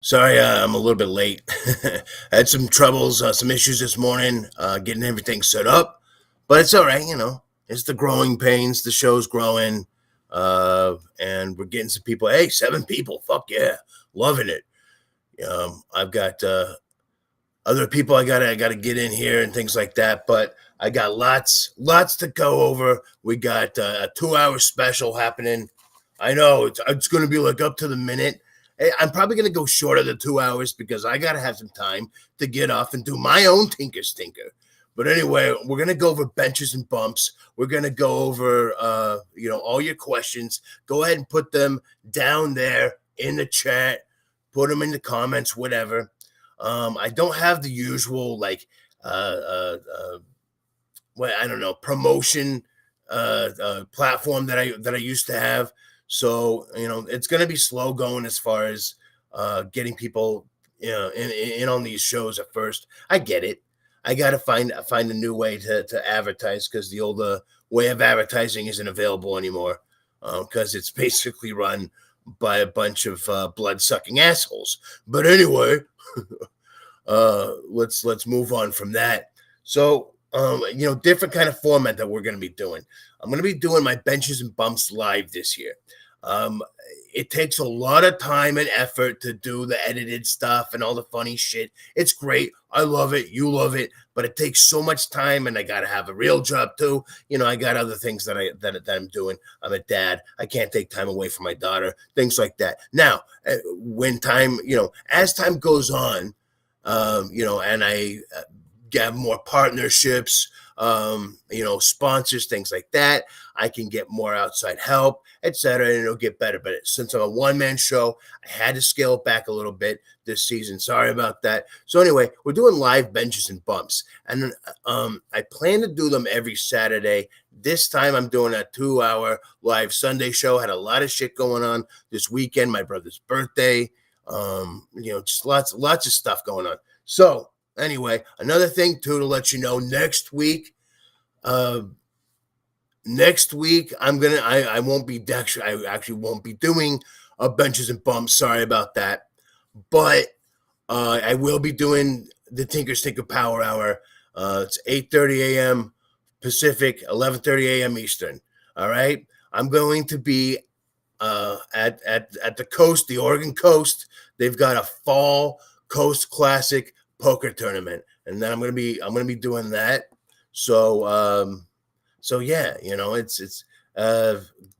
Sorry, I'm a little bit late. I had some troubles, some issues this morning, getting everything set up, but it's all right. It's the growing pains. The show's growing, and we're getting some people. Hey, 7 people. Fuck yeah, loving it. I've got other people I gotta get in here and things like that, but I got lots to go over. We got a 2 hour special happening. I know it's going to be like up to the minute. I'm probably going to go shorter than 2 hours because I got to have some time to get off and do my own tinker stinker. But anyway, we're going to go over benches and bumps. We're going to go over, all your questions. Go ahead and put them down there in the chat. Put them in the comments, whatever. I don't have the usual I don't know, promotion platform that I used to have. So it's going to be slow going as far as getting people in on these shows at first. I get it. I got to find a new way to advertise because the old way of advertising isn't available anymore because it's basically run by a bunch of blood sucking assholes. But anyway, let's move on from that. So different kind of format that we're going to be doing. I'm going to be doing my benches and bumps live this year. It takes a lot of time and effort to do the edited stuff and all the funny shit. It's great. I love it. You love it, but it takes so much time, and I got to have a real job too. I got other things that I'm doing. I'm a dad. I can't take time away from my daughter. Things like that. Now, when time, as time goes on, and I get more partnerships, sponsors, things like that. I can get more outside help, etc., and it'll get better. But since I'm a one-man show, I had to scale it back a little bit this season. Sorry about that. So anyway, we're doing live benches and bumps, and I plan to do them every Saturday. This time I'm doing a 2-hour live Sunday show. Had a lot of shit going on this weekend. My brother's birthday. Just lots of stuff going on. So anyway, another thing too to let you know, next week I won't be I actually won't be doing benches and bumps. Sorry about that, but I will be doing the Tinker Stinker Power Hour. It's 8:30 a.m. Pacific, 11:30 a.m. Eastern. All right, I'm going to be at the coast, the Oregon coast. They've got a fall Coast Classic poker tournament, and then I'm gonna be doing that. So yeah, it's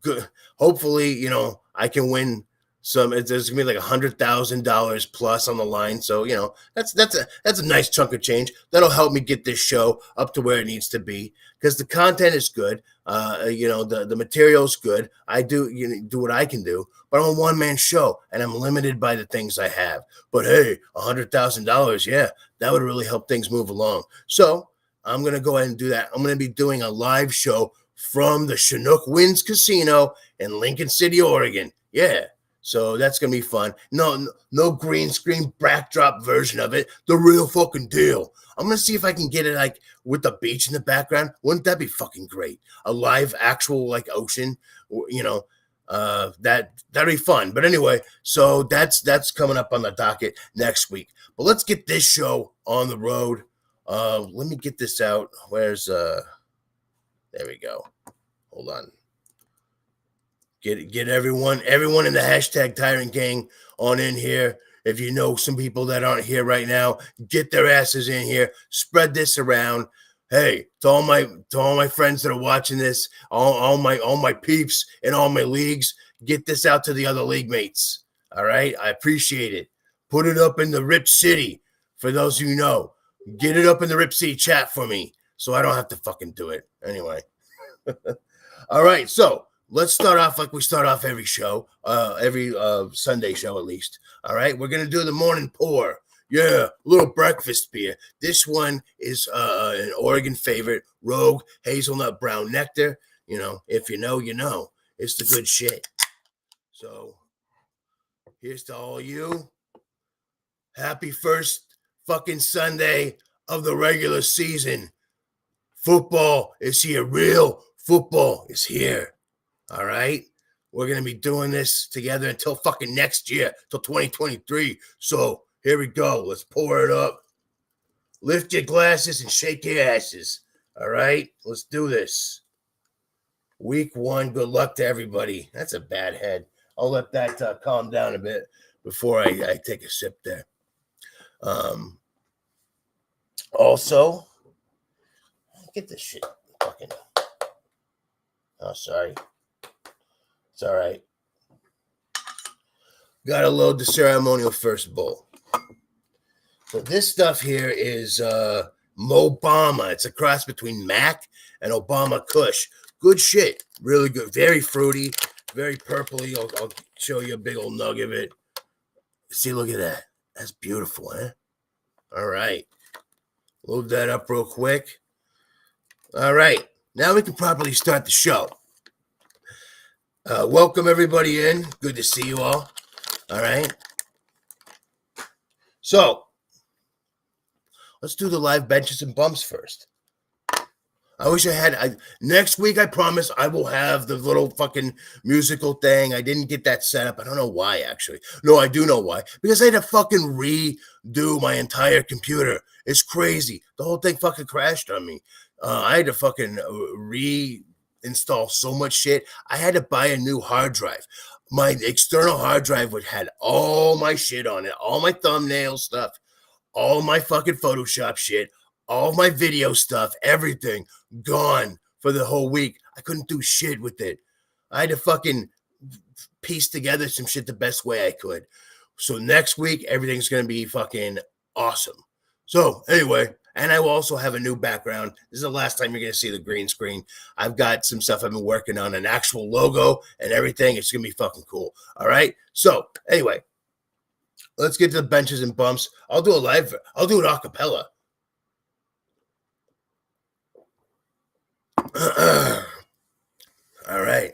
good. Hopefully, I can win some. There's gonna be like $100,000 plus on the line. So that's a nice chunk of change. That'll help me get this show up to where it needs to be because the content is good. The material's good. I do do what I can do, but I'm a one-man show and I'm limited by the things I have. But hey, $100,000, yeah, that would really help things move along. So I'm gonna go ahead and do that. I'm gonna be doing a live show from the Chinook Winds Casino in Lincoln City, Oregon. Yeah. So that's gonna be fun. No green screen backdrop version of it. The real fucking deal. I'm gonna see if I can get it like with the beach in the background. Wouldn't that be fucking great? A live actual like ocean, that'd be fun. But anyway, so that's coming up on the docket next week. But let's get this show on the road. Let me get this out. Where's there we go. Hold on. Get everyone in the hashtag Tyrant Gang on in here. If you know some people that aren't here right now, get their asses in here. Spread this around. Hey, to all my friends that are watching this, all my peeps in all my leagues, get this out to the other league mates. All right, I appreciate it. Put it up in the Rip City for those who know. Get it up in the Rip City chat for me, so I don't have to fucking do it anyway. All right, so let's start off like we start off every show, every Sunday show at least. All right, we're going to do the morning pour. Yeah, a little breakfast beer. This one is an Oregon favorite, Rogue Hazelnut Brown Nectar. If you know, you know. It's the good shit. So here's to all you. Happy first fucking Sunday of the regular season. Football is here. Real football is here. All right. We're going to be doing this together until fucking next year, till 2023. So here we go. Let's pour it up. Lift your glasses and shake your asses. All right? Let's do this. Week 1, good luck to everybody. That's a bad head. I'll let that calm down a bit before I take a sip there. Also, get this shit fucking. Oh, sorry. It's all right. Got to load the ceremonial first bowl. So this stuff here is Mobama. It's a cross between Mac and Obama Kush. Good shit. Really good. Very fruity. Very purpley. I'll show you a big old nug of it. See, look at that. That's beautiful, eh? All right. Load that up real quick. All right. Now we can properly start the show. Welcome everybody in. Good to see you all. All right. So, let's do the live benches and bumps first. I wish I had. Next week, I promise I will have the little fucking musical thing. I didn't get that set up. I don't know why, actually. No, I do know why. Because I had to fucking redo my entire computer. It's crazy. The whole thing fucking crashed on me. I had to fucking reinstall so much shit. I had to buy a new hard drive. My external hard drive had all my shit on it. All my thumbnail stuff. All my fucking Photoshop shit. All my video stuff, everything gone for the whole week. I couldn't do shit with it. I had to fucking piece together some shit the best way I could. So next week, everything's going to be fucking awesome. So anyway, and I will also have a new background. This is the last time you're going to see the green screen. I've got some stuff I've been working on, an actual logo and everything. It's going to be fucking cool. All right. So anyway, let's get to the benches and bumps. I'll do it a cappella. All right,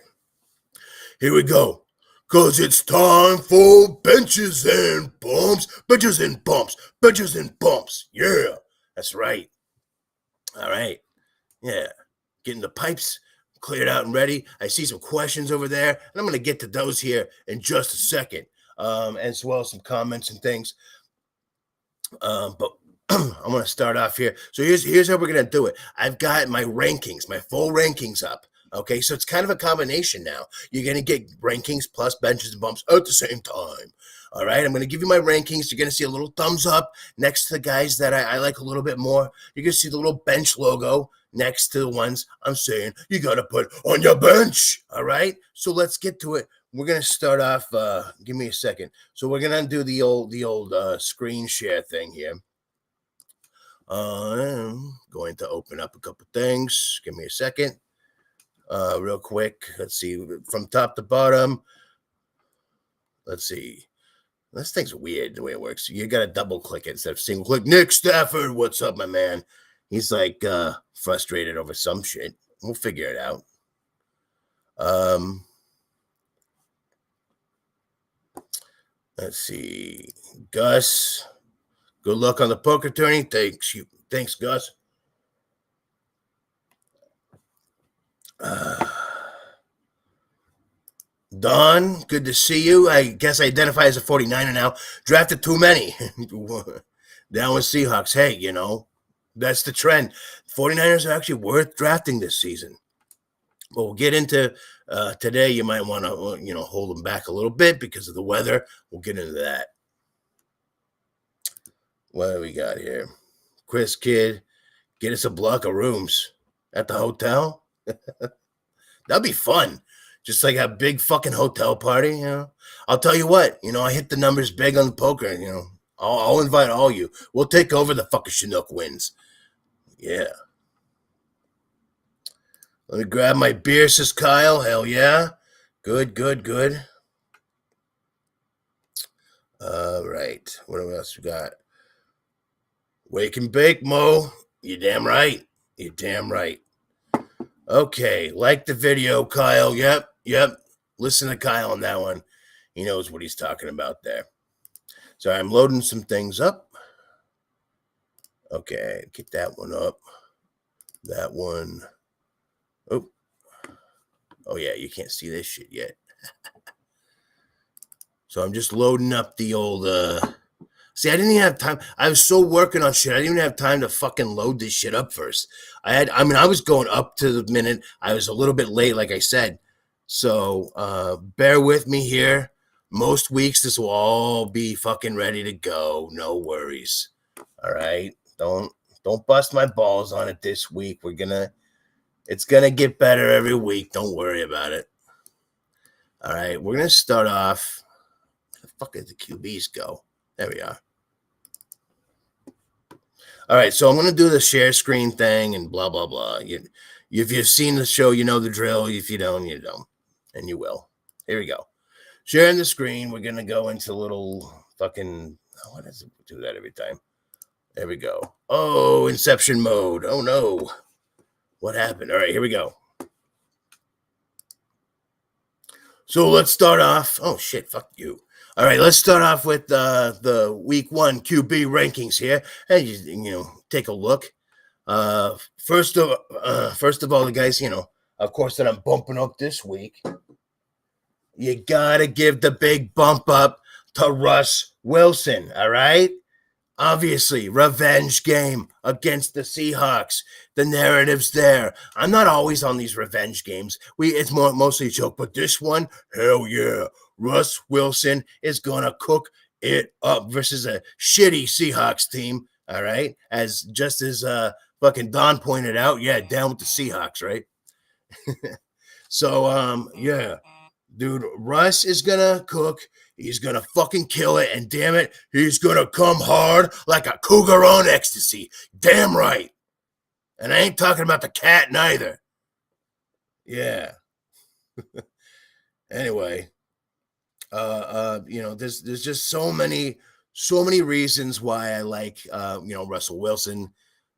here we go. Cause it's time for benches and bumps, benches and bumps, benches and bumps. Yeah, that's right. All right, yeah, getting the pipes cleared out and ready. I see some questions over there, and I'm gonna get to those here in just a second, as well as some comments and things. But I'm going to start off here. So here's how we're going to do it. I've got my rankings, my full rankings up. Okay, so it's kind of a combination now. You're going to get rankings plus benches and bumps at the same time. All right, I'm going to give you my rankings. You're going to see a little thumbs up next to the guys that I like a little bit more. You're going to see the little bench logo next to the ones I'm saying you got to put on your bench. All right, so let's get to it. We're going to start off. Give me a second. So we're going to do the old screen share thing here. I'm going to open up a couple things. Give me a second. Real quick. Let's see. From top to bottom. Let's see. This thing's weird the way it works. You got to double click it instead of single click. Nick Stafford, what's up, my man? He's like frustrated over some shit. We'll figure it out. Let's see. Gus. Good luck on the poker tourney. Thanks, Gus. Don, good to see you. I guess I identify as a 49er now. Drafted too many. Down with Seahawks. Hey, that's the trend. 49ers are actually worth drafting this season. But we'll get into today. You might want to, hold them back a little bit because of the weather. We'll get into that. What do we got here? Chris Kidd, get us a block of rooms at the hotel. That'd be fun. Just like a big fucking hotel party, I'll tell you what, I hit the numbers big on the poker, I'll invite all you. We'll take over the fucking Chinook wins. Yeah. Let me grab my beer, says Kyle. Hell yeah. Good. All right. What else we got? Wake and bake, Mo. You're damn right. Okay. Like the video, Kyle. Yep. Listen to Kyle on that one. He knows what he's talking about there. So I'm loading some things up. Okay. Get that one up. That one. Oh, yeah. You can't see this shit yet. So I'm just loading up the old. See, I didn't even have time. I was so working on shit. I didn't even have time to fucking load this shit up first. I was going up to the minute. I was a little bit late, like I said. So bear with me here. Most weeks, this will all be fucking ready to go. No worries. All right. Don't bust my balls on it this week. It's gonna get better every week. Don't worry about it. All right. We're gonna start off. Where the fuck did the QBs go? There we are. All right, so I'm going to do the share screen thing and blah, blah, blah. If you've seen the show, you know the drill. If you don't, you don't. And you will. Here we go. Sharing the screen. We're going to go into little fucking... Why does it do that every time? There we go. Oh, Inception mode. Oh, no. What happened? All right, here we go. So let's start off... Oh, shit, fuck you. All right, let's start off with the Week 1 QB rankings here. Hey, you take a look. First of all, the guys, of course, that I'm bumping up this week. You gotta give the big bump up to Russ Wilson. All right. Obviously, revenge game against the Seahawks. The narrative's there. I'm not always on these revenge games. It's mostly a joke, but this one, hell yeah. Russ Wilson is going to cook it up versus a shitty Seahawks team, all right? As fucking Don pointed out, yeah, down with the Seahawks, right? So, yeah. Dude, Russ is going to cook. He's going to fucking kill it, and damn it, he's going to come hard like a cougar on ecstasy. Damn right. And I ain't talking about the cat neither. Yeah. Anyway. There's just so many reasons why I like, Russell Wilson.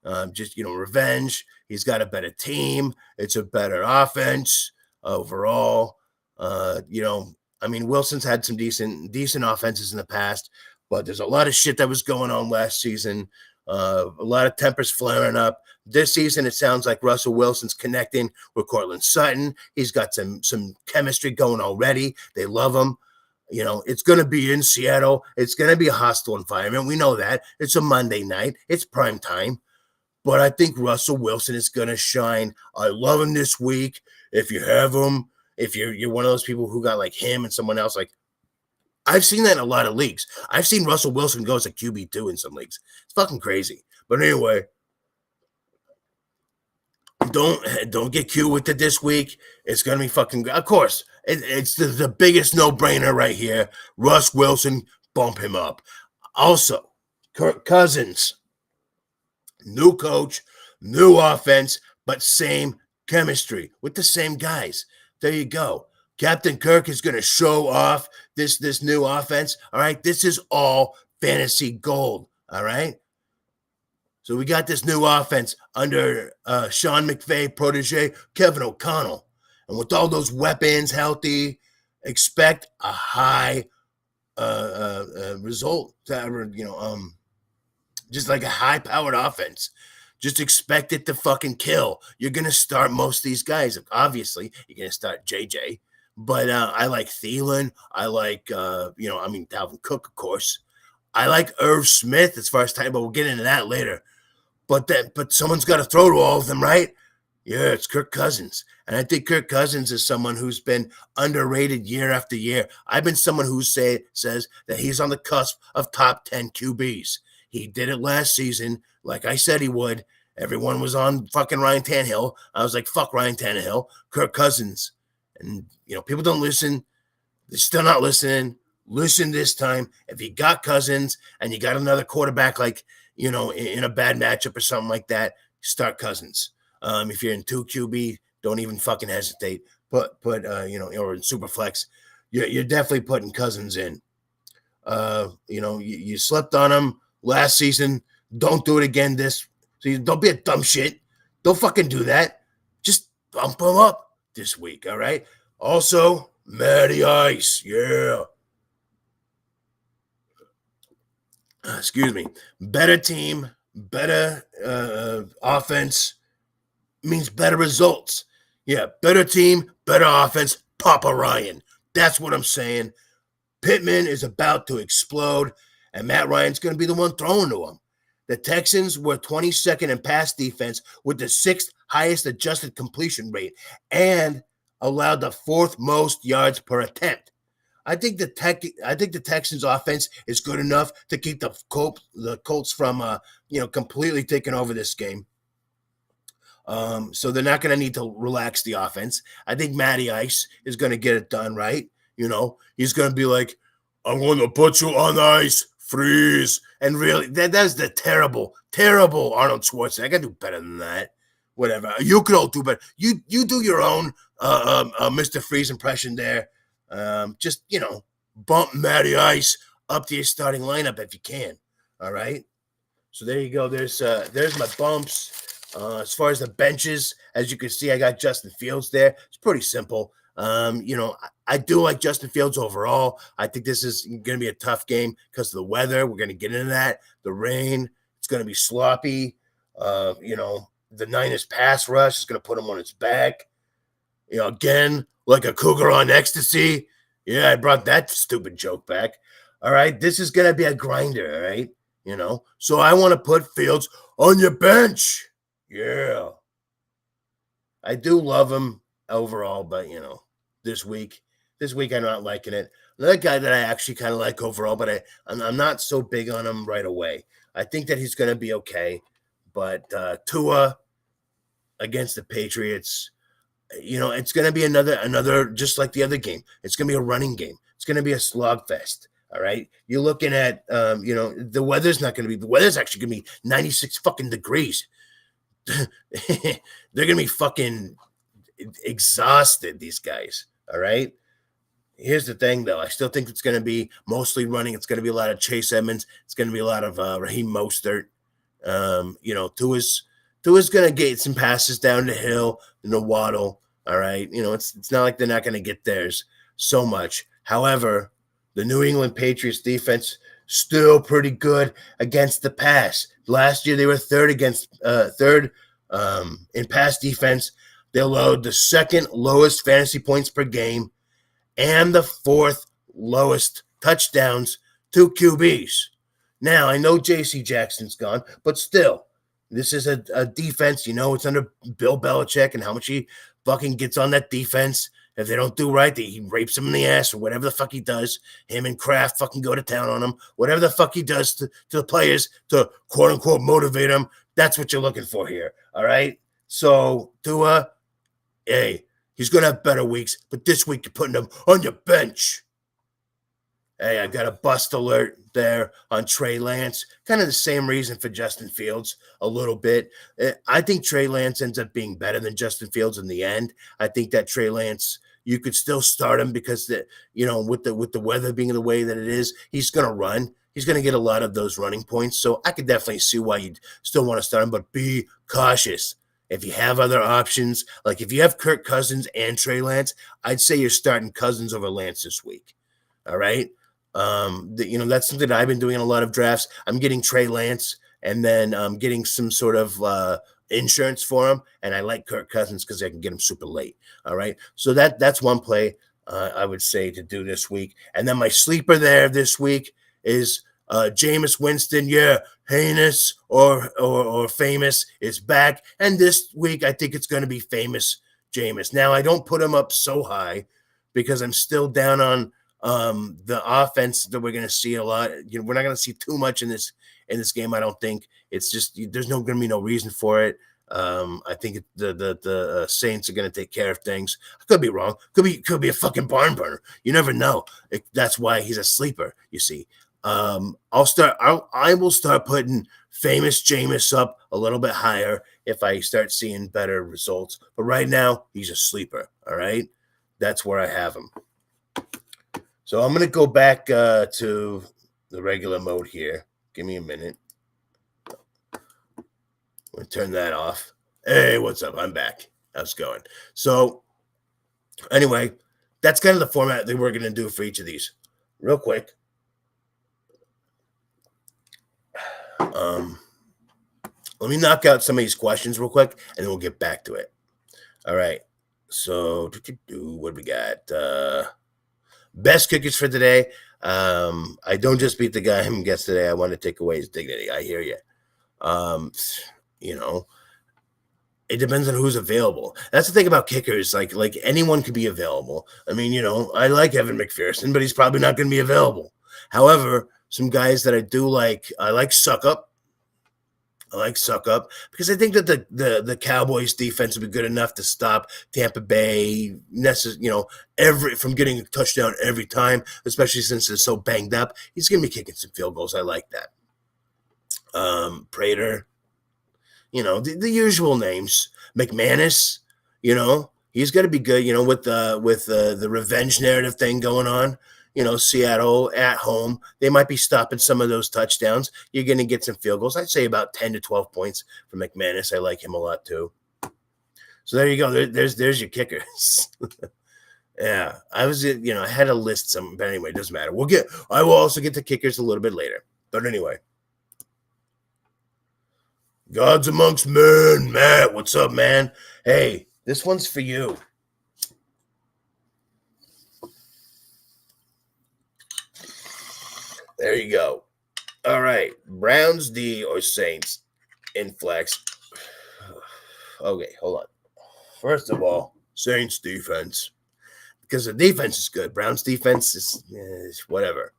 Revenge. He's got a better team. It's a better offense overall. Wilson's had some decent offenses in the past, but there's a lot of shit that was going on last season. A lot of tempers flaring up. This season, it sounds like Russell Wilson's connecting with Cortland Sutton. He's got some chemistry going already. They love him. It's going to be in Seattle. It's going to be a hostile environment. We know that. It's a Monday night. It's prime time. But I think Russell Wilson is going to shine. I love him this week. If you have him, if you're one of those people who got like him and someone else, like I've seen that in a lot of leagues. I've seen Russell Wilson go as a QB2 in some leagues. It's fucking crazy. But anyway, don't get cute with it this week. It's going to be fucking, of course, it's the biggest no-brainer right here. Russ Wilson, bump him up. Also, Kirk Cousins, new coach, new offense, but same chemistry with the same guys. There you go. Captain Kirk is going to show off this new offense. All right, this is all fantasy gold. All right. So we got this new offense under Sean McVay protege, Kevin O'Connell. And with all those weapons healthy, expect a high result. Just like a high-powered offense. Just expect it to fucking kill. You're going to start most of these guys. Obviously, you're going to start JJ. But I like Thielen. I like, Dalvin Cook, of course. I like Erv Smith as far as time, but we'll get into that later. But someone's got to throw to all of them, right? Yeah, it's Kirk Cousins. And I think Kirk Cousins is someone who's been underrated year after year. I've been someone who says that he's on the cusp of top 10 QBs. He did it last season, like I said he would. Everyone was on fucking Ryan Tannehill. I was like, fuck Ryan Tannehill. Kirk Cousins. And, people don't listen. They're still not listening. Listen this time. If you got Cousins and you got another quarterback like, in a bad matchup or something like that, start Cousins. If you're in 2 QB, don't even fucking hesitate. Or in super flex, you're definitely putting Cousins in. You slept on him last season. Don't do it again so don't be a dumb shit. Don't fucking do that. Just bump him up this week, all right? Also, Matty Ice, yeah. Excuse me. Better team, better offense means better results. Yeah, better team, better offense, Papa Ryan. That's what I'm saying. Pittman is about to explode, and Matt Ryan's going to be the one throwing to him. The Texans were 22nd in pass defense with the 6th highest adjusted completion rate and allowed the 4th most yards per attempt. I think the Texans offense is good enough to keep the Colts from completely taking over this game. So they're not going to need to relax the offense. I think Matty Ice is going to get it done right. He's going to be like, I'm going to put you on ice, freeze. And really, that's the terrible, terrible Arnold Schwarzenegger. I got to do better than that. Whatever. You could all do better. You do your own Mr. Freeze impression there. Just bump Matty Ice up to your starting lineup if you can. All right. So there you go. There's my bumps. As far as the benches, as you can see, I got Justin Fields there. It's pretty simple. I do like Justin Fields overall. I think this is going to be a tough game because of the weather. We're going to get into that. The rain. It's going to be sloppy. The Niners pass rush is going to put him on its back. Again, like a cougar on ecstasy. Yeah, I brought that stupid joke back. All right, this is going to be a grinder, all right? So I want to put Fields on your bench. Yeah. I do love him overall, but, this week I'm not liking it. Another guy that I actually kind of like overall, but I'm not so big on him right away. I think that he's going to be okay, but Tua against the Patriots, it's going to be another just like the other game. It's going to be a running game. It's going to be a slogfest. All right. You're looking at, the weather's actually going to be 96 fucking degrees. They're going to be fucking exhausted, these guys. All right. Here's the thing, though. I still think it's going to be mostly running. It's going to be a lot of Chase Edmonds. It's going to be a lot of Raheem Mostert. Tua's going to get some passes down the hill, Waddle. All right. It's not like they're not going to get theirs so much. However, the New England Patriots defense still pretty good against the pass. Last year, they were third in pass defense. They allowed the 2nd lowest fantasy points per game and the 4th lowest touchdowns to QBs. Now, I know J.C. Jackson's gone, but still, this is a defense. It's under Bill Belichick and how much he fucking gets on that defense. If they don't do right, he rapes them in the ass or whatever the fuck he does. Him and Kraft fucking go to town on him. Whatever the fuck he does to the players to quote-unquote motivate them, that's what you're looking for here, all right? So, Tua, hey, he's going to have better weeks, but this week you're putting him on your bench. Hey, I got a bust alert there on Trey Lance. Kind of the same reason for Justin Fields a little bit. I think Trey Lance ends up being better than Justin Fields in the end. I think that Trey Lance, you could still start him because with the weather being the way that it is, he's going to run. He's going to get a lot of those running points. So I could definitely see why you'd still want to start him, but be cautious. If you have other options, like if you have Kirk Cousins and Trey Lance, I'd say you're starting Cousins over Lance this week. All right. That's something that I've been doing in a lot of drafts. I'm getting Trey Lance and then getting some sort of insurance for him. And I like Kirk Cousins because I can get him super late. All right. So that's one play I would say to do this week. And then my sleeper there this week is Jameis Winston. Yeah. Heinous or famous is back. And this week, I think it's going to be famous Jameis. Now, I don't put him up so high because I'm still down on the offense that we're going to see a lot. We're not going to see too much in this game. I don't think. It's just there's going to be no reason for it. I think the Saints are going to take care of things. I could be wrong. Could be a fucking barn burner. You never know. That's why he's a sleeper. You see. I will start putting famous Jameis up a little bit higher if I start seeing better results. But right now, he's a sleeper. All right, that's where I have him. So I'm going to go back to the regular mode here. Give me a minute. I'm going to turn that off. Hey, what's up? I'm back. How's it going? So anyway, that's kind of the format that we're going to do for each of these. Real quick. Let me knock out some of these questions real quick, and then we'll get back to it. All right. So what do we got? Best kickers for today. I don't just beat the guy who gets today. I want to take away his dignity. I hear you. You know, it depends on who's available. That's the thing about kickers. Like anyone could be available. I mean, I like Evan McPherson, but he's probably not going to be available. However, some guys that I do like, I like Suckup. Because I think that the Cowboys defense will be good enough to stop Tampa Bay, from getting a touchdown every time, especially since they're so banged up. He's going to be kicking some field goals. I like that. Prater, the usual names. McManus, he's going to be good. With the revenge narrative thing going on. Seattle at home, they might be stopping some of those touchdowns. You're going to get some field goals. I'd say about 10 to 12 points for McManus. I like him a lot too. So there you go. There's your kickers. Yeah, I had a list some, but anyway, it doesn't matter. I will also get to kickers a little bit later. But anyway, Gods amongst men, Matt. What's up, man? Hey, this one's for you. There you go. All right. Browns D or Saints in flex. Okay, hold on. First of all, Saints defense. Because the defense is good. Browns defense is whatever.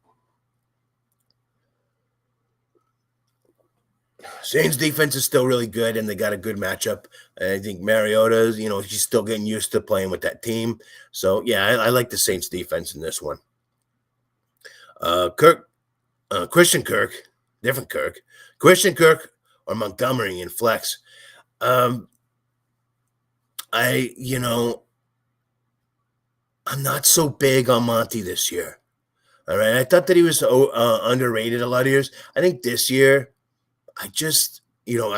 Saints defense is still really good, and they got a good matchup. I think Mariota's, he's still getting used to playing with that team. So, yeah, I like the Saints defense in this one. Christian Kirk, different Kirk. Christian Kirk or Montgomery in flex. I'm not so big on Monty this year. All right. I thought that he was underrated a lot of years. I think this year, I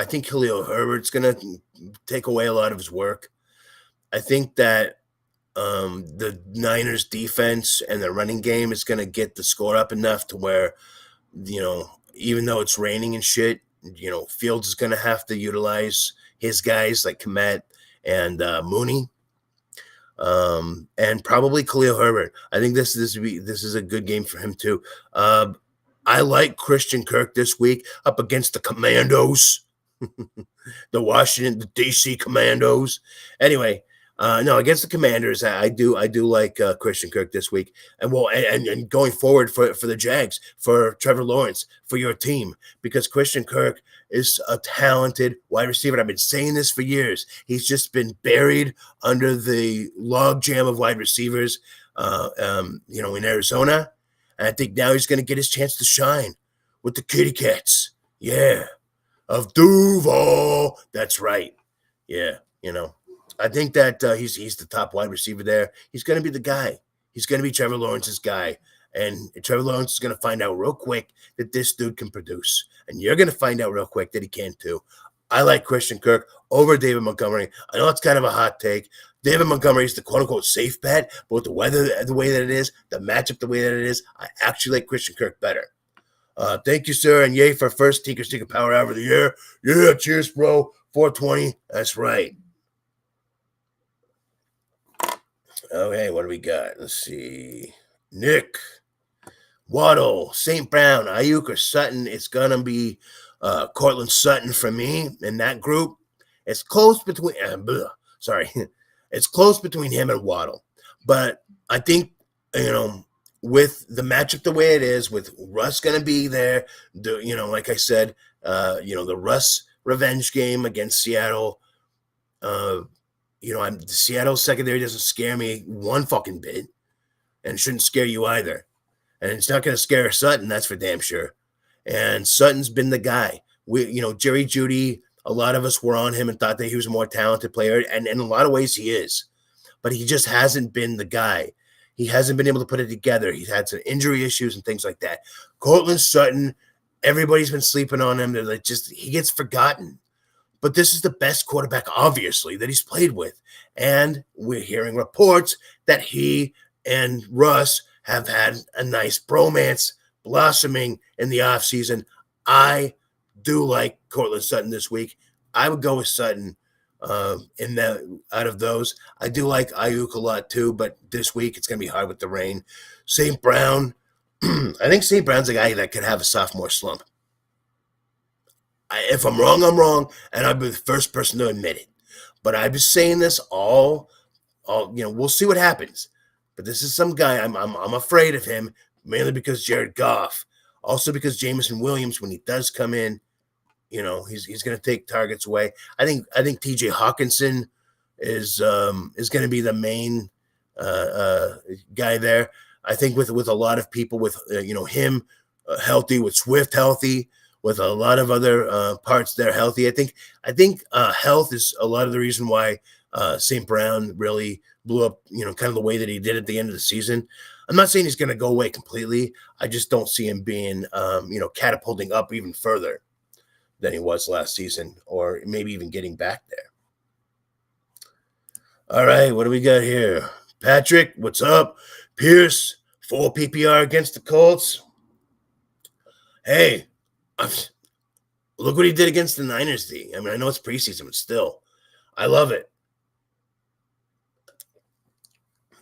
think Julio Herbert's going to take away a lot of his work. I think that the Niners defense and the running game is going to get the score up enough to where, even though it's raining and shit, Fields is going to have to utilize his guys like Kmet and Mooney, and probably Khalil Herbert. I think this is a good game for him too. I like Christian Kirk this week up against the Commandos, the DC Commandos. Anyway, no, against the Commanders, I do like Christian Kirk this week, and going forward for the Jags, for Trevor Lawrence, for your team, because Christian Kirk is a talented wide receiver. I've been saying this for years. He's just been buried under the logjam of wide receivers, in Arizona, and I think now he's going to get his chance to shine with the Kitty Cats. Yeah, of Duval. That's right. Yeah, I think that he's the top wide receiver there. He's going to be the guy. He's going to be Trevor Lawrence's guy. And Trevor Lawrence is going to find out real quick that this dude can produce. And you're going to find out real quick that he can too. I like Christian Kirk over David Montgomery. I know it's kind of a hot take. David Montgomery is the quote-unquote safe bet, but with the weather the way that it is, the matchup the way that it is, I actually like Christian Kirk better. Thank you, sir, and yay for first Tinker Power Hour of the year. Yeah, cheers, bro. 420. That's right. Okay, what do we got? Let's see. Nick, Waddle, St. Brown, Ayuk, or Sutton. It's going to be Cortland Sutton for me in that group. It's close between it's close between him and Waddle. But I think, with the matchup the way it is, with Russ going to be there, like I said, the Russ revenge game against Seattle, Seattle's secondary doesn't scare me one fucking bit, and it shouldn't scare you either. And it's not going to scare Sutton, that's for damn sure. And Sutton's been the guy. Jerry Jeudy, a lot of us were on him and thought that he was a more talented player, and in a lot of ways he is. But he just hasn't been the guy. He hasn't been able to put it together. He's had some injury issues and things like that. Cortland Sutton, everybody's been sleeping on him. He gets forgotten. But this is the best quarterback, obviously, that he's played with. And we're hearing reports that he and Russ have had a nice bromance blossoming in the offseason. I do like Cortland Sutton this week. I would go with Sutton in that out of those. I do like Ayuk a lot too, but this week it's going to be hard with the rain. St. Brown, I think St. Brown's a guy that could have a sophomore slump. If I'm wrong, I'm wrong, and I'll be the first person to admit it. But I've been saying this all we'll see what happens. But this is some guy I'm afraid of him, mainly because Jared Goff, also because Jameson Williams, when he does come in, he's going to take targets away. I think T.J. Hawkinson is going to be the main guy there. I think with a lot of people, with him healthy, with Swift healthy, with a lot of other parts there healthy. I think health is a lot of the reason why St. Brown really blew up, kind of the way that he did at the end of the season. I'm not saying he's going to go away completely. I just don't see him being, catapulting up even further than he was last season, or maybe even getting back there. All right, what do we got here? Patrick, what's up? Pierce, full PPR against the Colts. Hey, look what he did against the Niners, D. I mean, I know it's preseason, but still, I love it.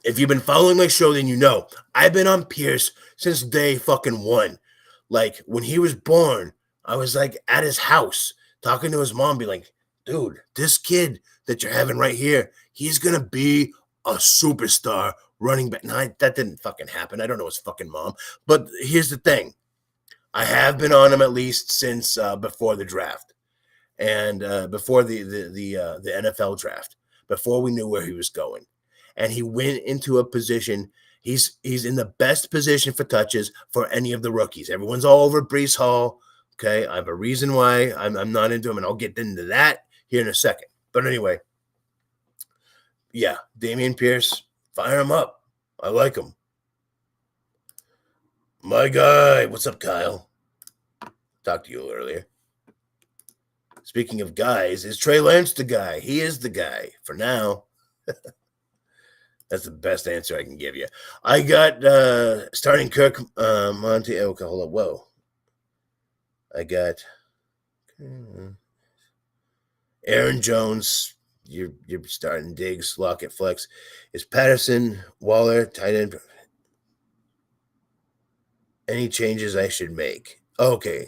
If you've been following my show, then you know I've been on Pierce since day fucking one. Like, when he was born, I was like at his house talking to his mom, be like, dude, this kid that you're having right here, he's going to be a superstar running back. Now, that didn't fucking happen. I don't know his fucking mom. But here's the thing. I have been on him at least since before the draft and before the NFL draft, before we knew where he was going. And he went into a position. He's in the best position for touches for any of the rookies. Everyone's all over Breece Hall. Okay, I have a reason why I'm not into him, and I'll get into that here in a second. But anyway, yeah, Dameon Pierce, fire him up. I like him. My guy, what's up, Kyle? Talked to you earlier. Speaking of guys, is Trey Lance the guy? He is the guy for now. That's the best answer I can give you. I got starting Kirk Monty. Okay, hold on. Whoa. I got Aaron Jones. You're starting Diggs, Lockett, Flex. Is Patterson, Waller, tight end? Any changes I should make? Okay.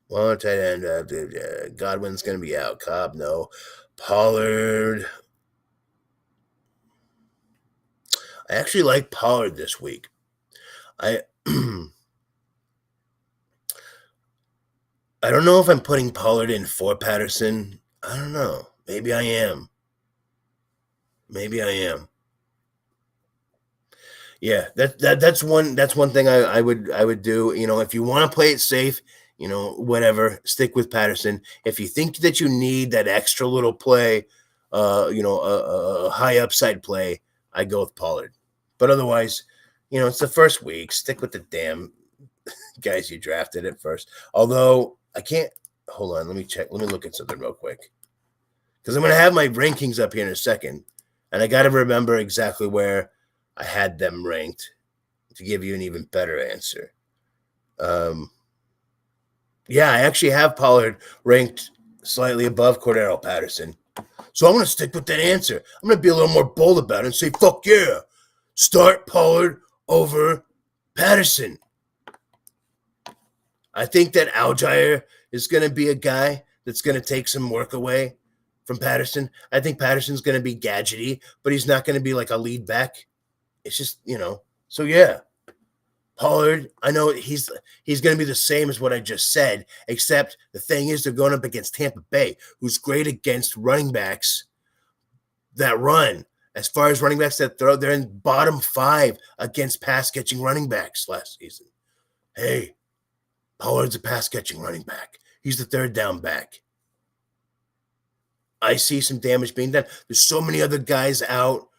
Waller, tight end. Godwin's going to be out. Cobb, no. Pollard. I actually like Pollard this week. I don't know if I'm putting Pollard in for Patterson. I don't know. Maybe I am. Yeah, that's one thing I would do. If you want to play it safe, whatever, stick with Patterson. If you think that you need that extra little play, a high upside play, I go with Pollard. But otherwise, it's the first week. Stick with the damn guys you drafted at first. Although I can't – hold on. Let me check. Let me look at something real quick. Because I'm going to have my rankings up here in a second. And I got to remember exactly where I had them ranked to give you an even better answer. Yeah, I actually have Pollard ranked slightly above Cordero Patterson. So I'm going to stick with that answer. I'm going to be a little more bold about it and say, fuck yeah. Start Pollard over Patterson. I think that Algier is going to be a guy that's going to take some work away from Patterson. I think Patterson's going to be gadgety, but he's not going to be like a lead back. It's just, So, yeah, Pollard, I know he's going to be the same as what I just said, except the thing is they're going up against Tampa Bay, who's great against running backs that run. As far as running backs that throw, they're in bottom 5 against pass-catching running backs last season. Hey, Pollard's a pass-catching running back. He's the third down back. I see some damage being done. There's so many other guys out.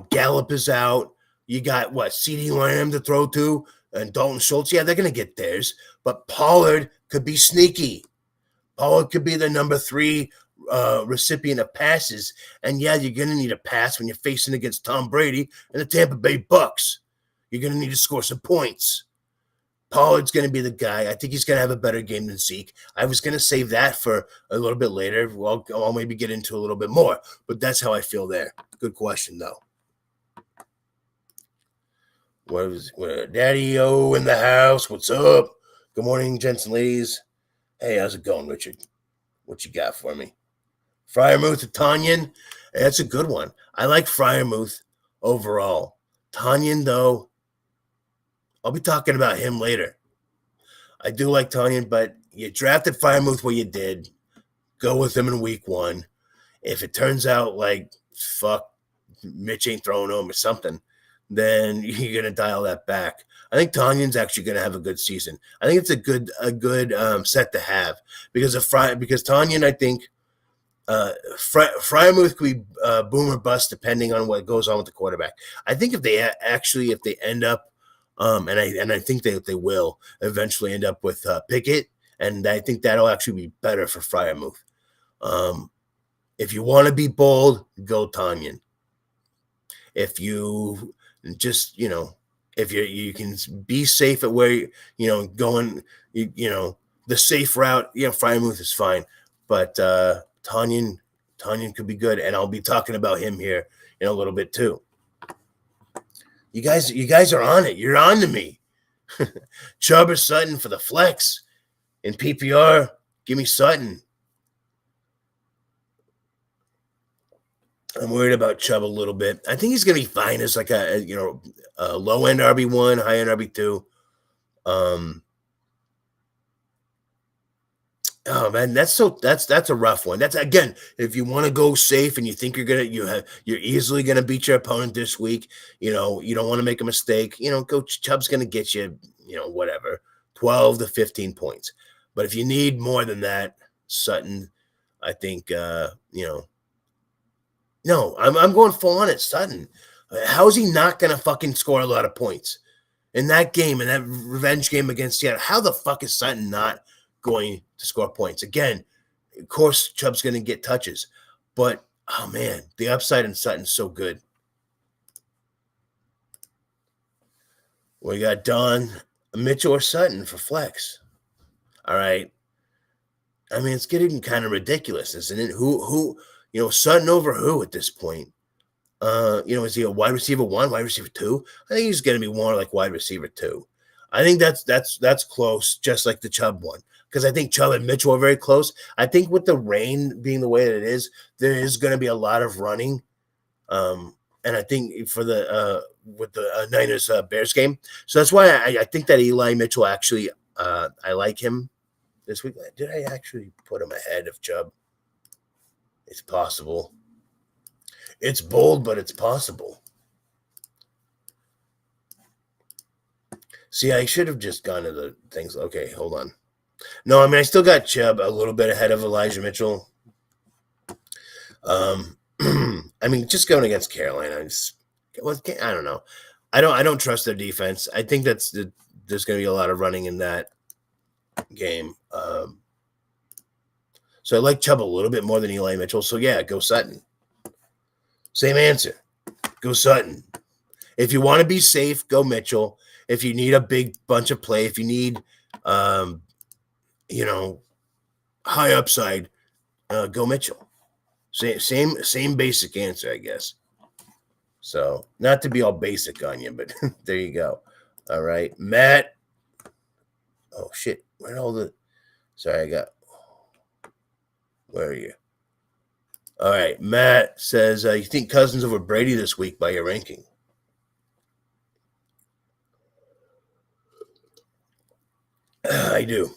Gallup is out. You got, CeeDee Lamb to throw to and Dalton Schultz. Yeah, they're going to get theirs. But Pollard could be sneaky. Pollard could be the number 3 recipient of passes. And, yeah, you're going to need a pass when you're facing against Tom Brady and the Tampa Bay Bucks. You're going to need to score some points. Pollard's going to be the guy. I think he's going to have a better game than Zeke. I was going to save that for a little bit later. Well, I'll maybe get into a little bit more, but that's how I feel there. Good question, though. Daddy O in the house? What's up? Good morning, gents and ladies. Hey, how's it going, Richard? What you got for me? Freiermuth to Tanyan? That's a good one. I like Freiermuth overall. Tanyan, though, I'll be talking about him later. I do like Tanyan, but you drafted Freiermuth where you did. Go with him in week 1. If it turns out like, fuck, Mitch ain't throwing him or something, then you're going to dial that back. I think Tanyan's actually going to have a good season. I think it's a good set to have because Tanyan, I think, Freiermuth could be boom or bust depending on what goes on with the quarterback. I think if they end up, and I think they will eventually end up with Pickett, and I think that'll actually be better for Freiermuth. If you want to be bold, go Tanyan. If you just, if you can be safe at where, going, the safe route, Freiermuth is fine. But Tanyan could be good, and I'll be talking about him here in a little bit too. You guys are on it. You're on to me. Chubb or Sutton for the flex. In PPR, give me Sutton. I'm worried about Chubb a little bit. I think he's going to be fine as like a low-end RB1, high-end RB2. Oh man, that's a rough one. That's, again, if you want to go safe and you think you're easily gonna beat your opponent this week, you don't want to make a mistake. Coach Chubb's gonna get you, whatever, 12 to 15 points. But if you need more than that, Sutton, I think, no, I'm going full on it, Sutton. How is he not gonna fucking score a lot of points in that game, in that revenge game against Seattle? How the fuck is Sutton not going to score points? Again, of course, Chubb's going to get touches, but oh man, the upside in Sutton's so good. We got Don, Mitchell, or Sutton for flex. All right. I mean, it's getting kind of ridiculous, isn't it? Who, Sutton over who at this point? Is he a wide receiver 1, wide receiver 2? I think he's going to be more like wide receiver 2. I think that's close, just like the Chubb one. Because I think Chubb and Mitchell are very close. I think with the rain being the way that it is, there is going to be a lot of running. And I think for with the Niners Bears game, so that's why I think that Eli Mitchell actually, I like him this week. Did I actually put him ahead of Chubb? It's possible. It's bold, but it's possible. See, I should have just gone to the things. Okay, hold on. No, I mean, I still got Chubb a little bit ahead of Elijah Mitchell. I mean, just going against Carolina, I don't know. I don't trust their defense. I think there's going to be a lot of running in that game. So I like Chubb a little bit more than Eli Mitchell. So yeah, go Sutton. Same answer. Go Sutton. If you want to be safe, go Mitchell. If you need a big bunch of play, if you need, high upside, go Mitchell. Same basic answer, I guess. So not to be all basic on you, but there you go. All right, Matt. Oh shit! Where are where are you? All right, Matt says you think Cousins over Brady this week by your ranking. I do.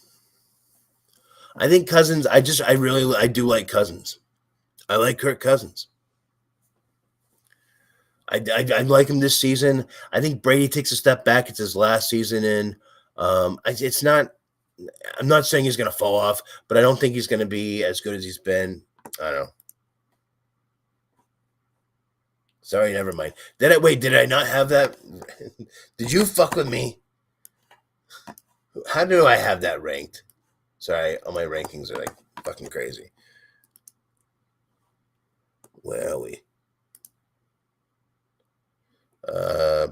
I think Cousins. I do like Cousins. I like Kirk Cousins. I like him this season. I think Brady takes a step back. It's his last season in. It's not. I'm not saying he's going to fall off, but I don't think he's going to be as good as he's been. I don't know. Sorry, never mind. Did I not have that? Did you fuck with me? How do I have that ranked? Sorry, all my rankings are like fucking crazy. Where are we?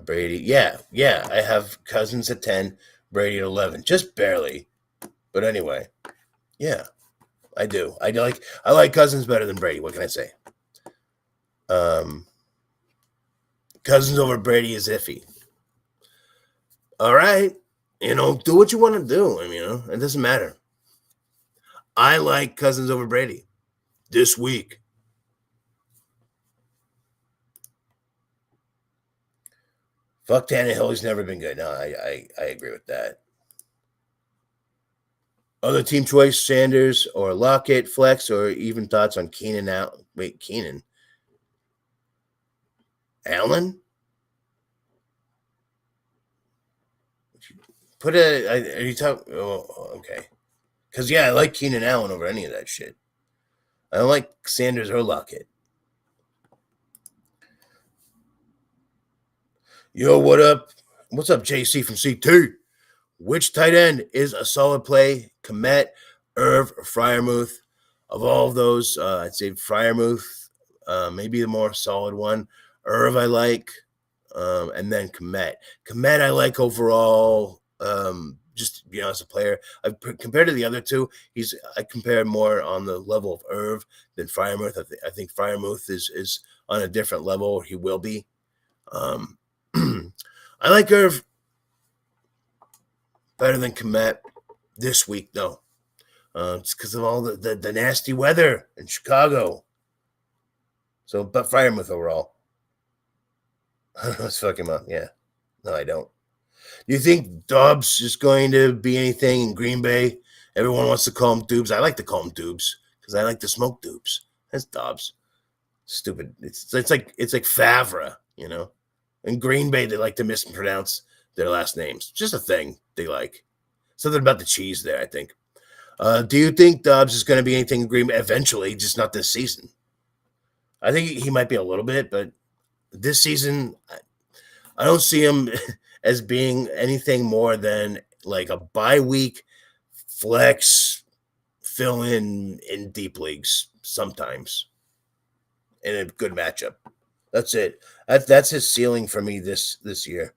Brady. Yeah. I have Cousins at 10, Brady at 11, just barely. But anyway, yeah, I do. I like Cousins better than Brady. What can I say? Cousins over Brady is iffy. All right, do what you want to do. I mean, it doesn't matter. I like Cousins over Brady this week. Fuck Tannehill. He's never been good. No, I agree with that. Other team choice: Sanders or Lockett, flex, or even thoughts on Keenan out. Wait, Keenan Allen? Are you talking? Oh, okay. Because yeah, I like Keenan Allen over any of that shit. I don't like Sanders or Lockett. Yo, what up? What's up, JC from CT? Which tight end is a solid play? Komet, Erv, or Freiermuth? Of all of those, I'd say Freiermuth, maybe the more solid one. Erv, I like, and then Komet. Komet, I like overall. Just as a player, compared to the other two, I compare more on the level of Erv than Freiermuth. I think Freiermuth is on a different level. He will be. I like Erv better than Komet this week, though. It's because of all the nasty weather in Chicago. So, but Freiermuth overall. Let's fuck him up. Yeah. No, I don't. Do you think Dobbs is going to be anything in Green Bay? Everyone wants to call him Doobs. I like to call him Doobs because I like to smoke Doobs. That's Dobbs. Stupid. It's like Favre, In Green Bay, they like to mispronounce their last names. Just a thing they like. Something about the cheese there, I think. Do you think Dobbs is going to be anything in Green Bay eventually, just not this season? I think he might be a little bit, but this season, I don't see him as being anything more than like a bye week flex fill in deep leagues sometimes in a good matchup. That's it. That's his ceiling for me this year.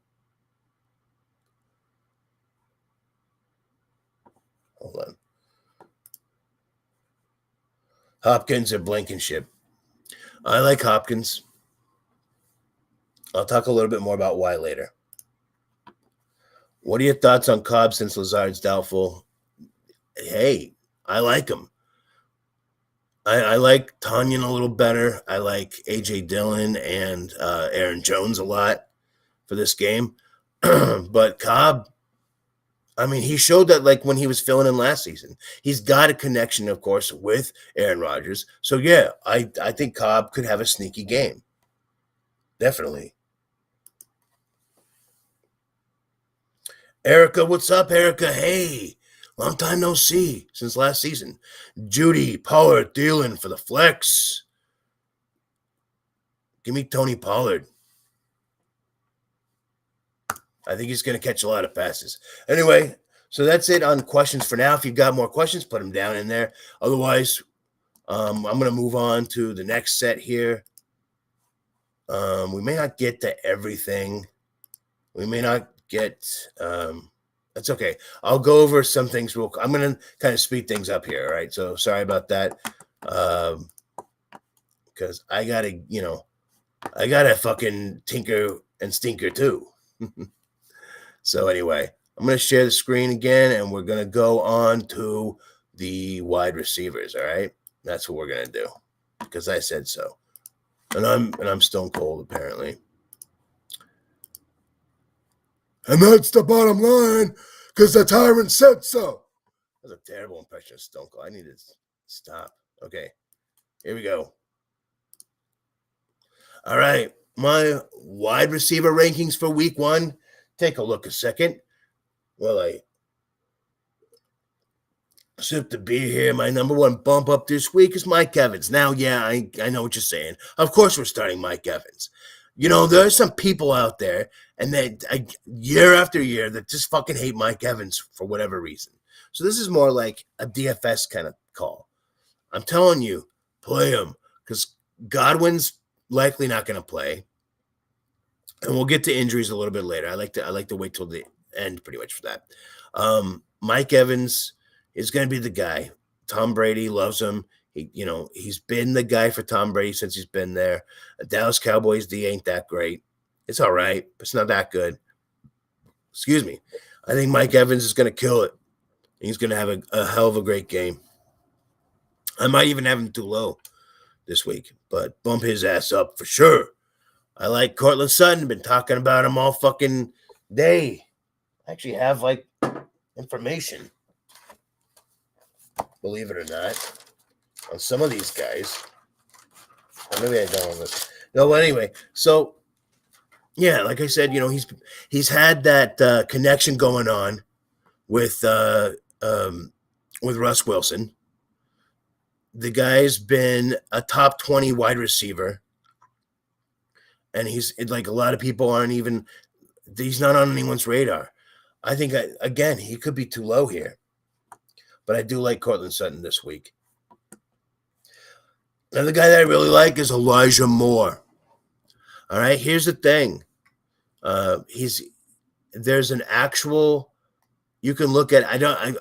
Hold on. Hopkins or Blankenship. I like Hopkins. I'll talk a little bit more about why later. What are your thoughts on Cobb since Lazard's doubtful? Hey, I like him. I like Tanyan a little better. I like A.J. Dillon and Aaron Jones a lot for this game. But Cobb, I mean, he showed that like when he was filling in last season. He's got a connection, of course, with Aaron Rodgers. So, yeah, I think Cobb could have a sneaky game. Definitely. Erica, what's up, Erica? Hey, long time no see since last season. Judy, Pollard, Thielen for the flex. Give me Tony Pollard. I think he's going to catch a lot of passes. Anyway, so that's it on questions for now. If you've got more questions, put them down in there. Otherwise, I'm going to move on to the next set here. We may not get to everything. We may not get that's okay. I'll go over some things real quick. I'm going to kind of speed things up here, all right? So sorry about that. Because I got to fucking tinker and stinker too. So anyway, I'm going to share the screen again, and we're going to go on to the wide receivers, all right? That's what we're going to do because I said so. And I'm stone cold, apparently. And that's the bottom line because the Tyrant said so. That's a terrible impression of Stone Cold. I need to stop. Okay, here we go. All right, my wide receiver rankings for week 1. Take a look a second. Well, I sip the beer here. My number 1 bump up this week is Mike Evans. Now, yeah, I know what you're saying. Of course we're starting Mike Evans. There are some people out there, and they year after year that just fucking hate Mike Evans for whatever reason. So this is more like a DFS kind of call. I'm telling you, play him because Godwin's likely not going to play, and we'll get to injuries a little bit later. I like to wait till end pretty much for that. Mike Evans is going to be the guy. Tom Brady loves him. He's been the guy for Tom Brady since he's been there. Dallas Cowboys D ain't that great. It's all right, but it's not that good. Excuse me. I think Mike Evans is going to kill it. He's going to have a hell of a great game. I might even have him too low this week, but bump his ass up for sure. I like Cortland Sutton. Been talking about him all fucking day. I actually have information, believe it or not, on some of these guys. Or maybe I don't on this. No, anyway. So, yeah, like I said, he's had that connection going on with Russ Wilson. The guy's been a top 20 wide receiver. And he's like a lot of people aren't even – he's not on anyone's radar. I think, again, he could be too low here. But I do like Cortland Sutton this week. Another guy that I really like is Elijah Moore. All right, here's the thing. There's an actual – you can look at – I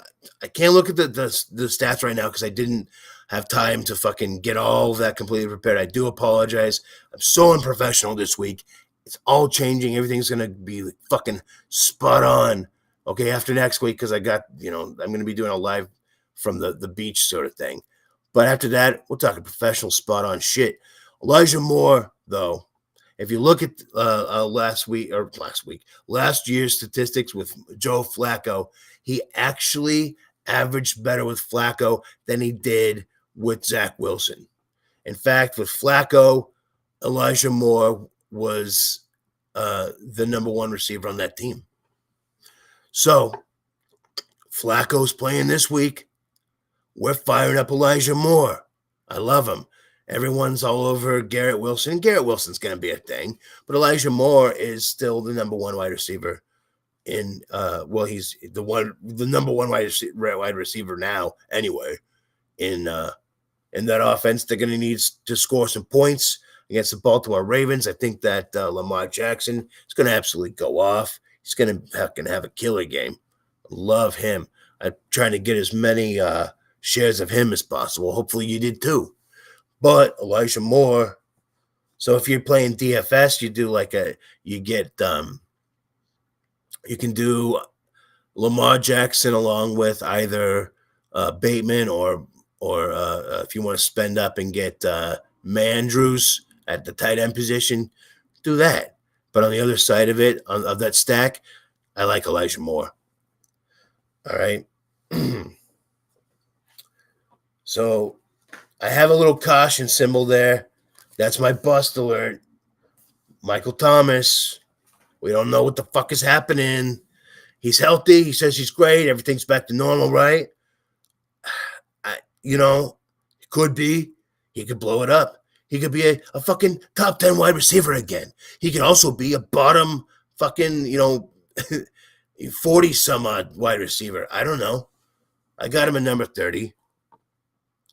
can't look at the stats right now because I didn't – have time to fucking get all of that completely prepared. I do apologize. I'm so unprofessional this week. It's all changing. Everything's going to be fucking spot on. Okay, after next week, because I got, I'm going to be doing a live from the beach sort of thing. But after that, we're talking professional spot on shit. Elijah Moore, though, if you look at last year's statistics with Joe Flacco, he actually averaged better with Flacco than he did with Zach Wilson. In fact, with Flacco, Elijah Moore was the number one receiver on that team. So, Flacco's playing this week. We're firing up Elijah Moore. I love him. Everyone's all over Garrett Wilson. Garrett Wilson's going to be a thing, but Elijah Moore is still the number one wide receiver he's the number one wide receiver now anyway in that offense. They're going to need to score some points against the Baltimore Ravens. I think that Lamar Jackson is going to absolutely go off. He's going to have a killer game. Love him. I'm trying to get as many shares of him as possible. Hopefully you did too. But Elijah Moore, so if you're playing DFS, you can do Lamar Jackson along with either Bateman or if you want to spend up and get Mandrews at the tight end position, do that. But on the other side of it, of that stack, I like Elijah Moore. All right. So I have a little caution symbol there. That's my bust alert. Michael Thomas. We don't know what the fuck is happening. He's healthy. He says he's great. Everything's back to normal, right? It could be. He could blow it up. He could be a fucking top 10 wide receiver again. He could also be a bottom fucking, 40-some-odd wide receiver. I don't know. I got him at number 30.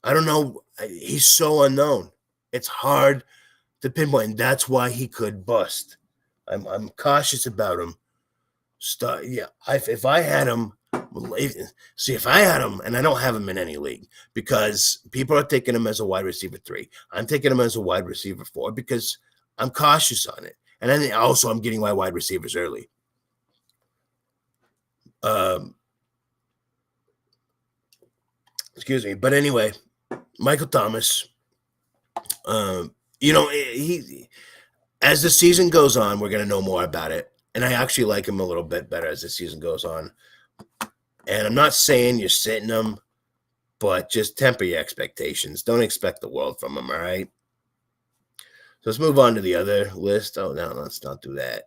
I don't know. He's so unknown. It's hard to pinpoint. And that's why he could bust. I'm cautious about him. If I had him, and I don't have him in any league because people are taking him as a wide receiver 3. I'm taking him as a wide receiver 4 because I'm cautious on it. And then also I'm getting my wide receivers early. Excuse me. But anyway, Michael Thomas, he as the season goes on, we're going to know more about it. And I actually like him a little bit better as the season goes on. And I'm not saying you're sitting him, but just temper your expectations. Don't expect the world from him, all right? So let's move on to the other list. Oh, no, let's not do that.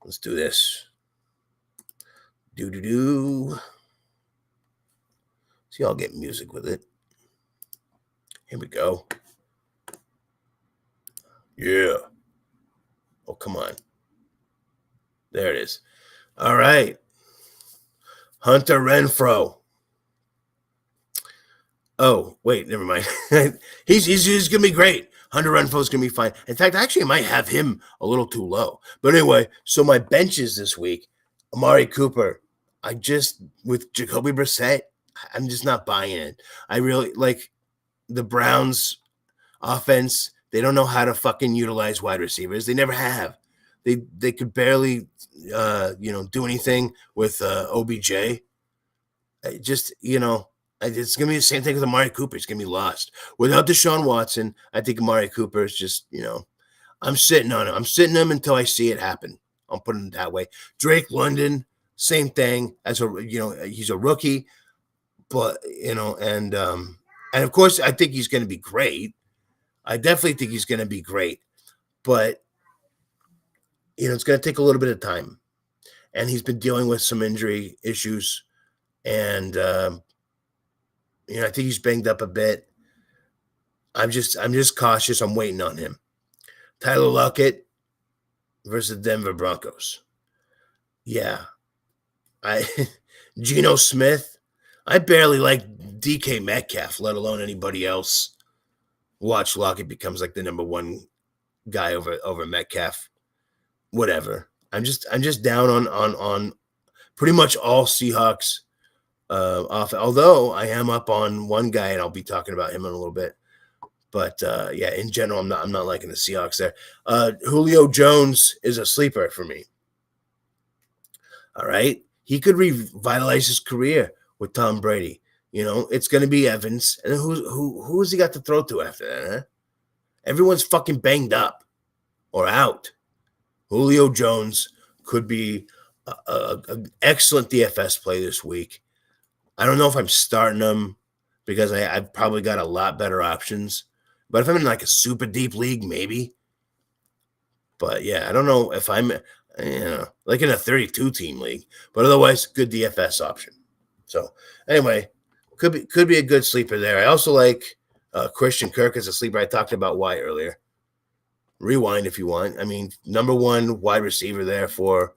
Let's do this. Do. See, I'll get music with it. Here we go. Yeah. Oh, come on. There it is. All right. Hunter Renfro. Oh, wait, never mind. he's going to be great. Hunter Renfro's going to be fine. In fact, actually, I might have him a little too low. But anyway, so my benches this week, Amari Cooper. With Jacoby Brissett, I'm just not buying it. I really like the Browns offense. They don't know how to fucking utilize wide receivers. They never have. They could barely, do anything with OBJ. It's gonna be the same thing with Amari Cooper. It's gonna be lost without Deshaun Watson. I think Amari Cooper is just, I'm sitting on him. I'm sitting him until I see it happen. I'm putting it that way. Drake London, same thing. He's a rookie, but and of course I think he's going to be great. I definitely think he's going to be great, but it's going to take a little bit of time, and he's been dealing with some injury issues, and I think he's banged up a bit. I'm just cautious. I'm waiting on him. Tyler Lockett versus the Denver Broncos. Yeah. Geno Smith. I barely like DK Metcalf, let alone anybody else. Watch Lockett becomes like the number one guy over Metcalf. Whatever. I'm just down on pretty much all Seahawks off. Although I am up on one guy, and I'll be talking about him in a little bit. But in general, I'm not liking the Seahawks there. Julio Jones is a sleeper for me. All right, he could revitalize his career with Tom Brady. It's going to be Evans, and who has he got to throw to after that? Huh? Everyone's fucking banged up or out. Julio Jones could be an excellent DFS play this week. I don't know if I'm starting him because I've probably got a lot better options. But if I'm in like a super deep league, maybe. But yeah, I don't know if I'm like in a 32-team league. But otherwise, good DFS option. So anyway, could be a good sleeper there. I also like Christian Kirk as a sleeper. I talked about why earlier. Rewind if you want. I mean, number one wide receiver there for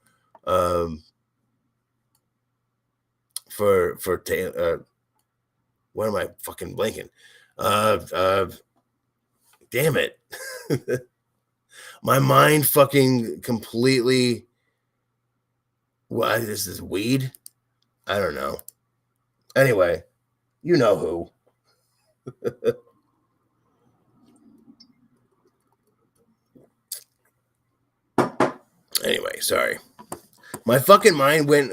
Taylor. What am I fucking blanking? Damn it. My mind fucking completely. What is this, weed? I don't know. Anyway, you know who. Anyway, sorry. My fucking mind went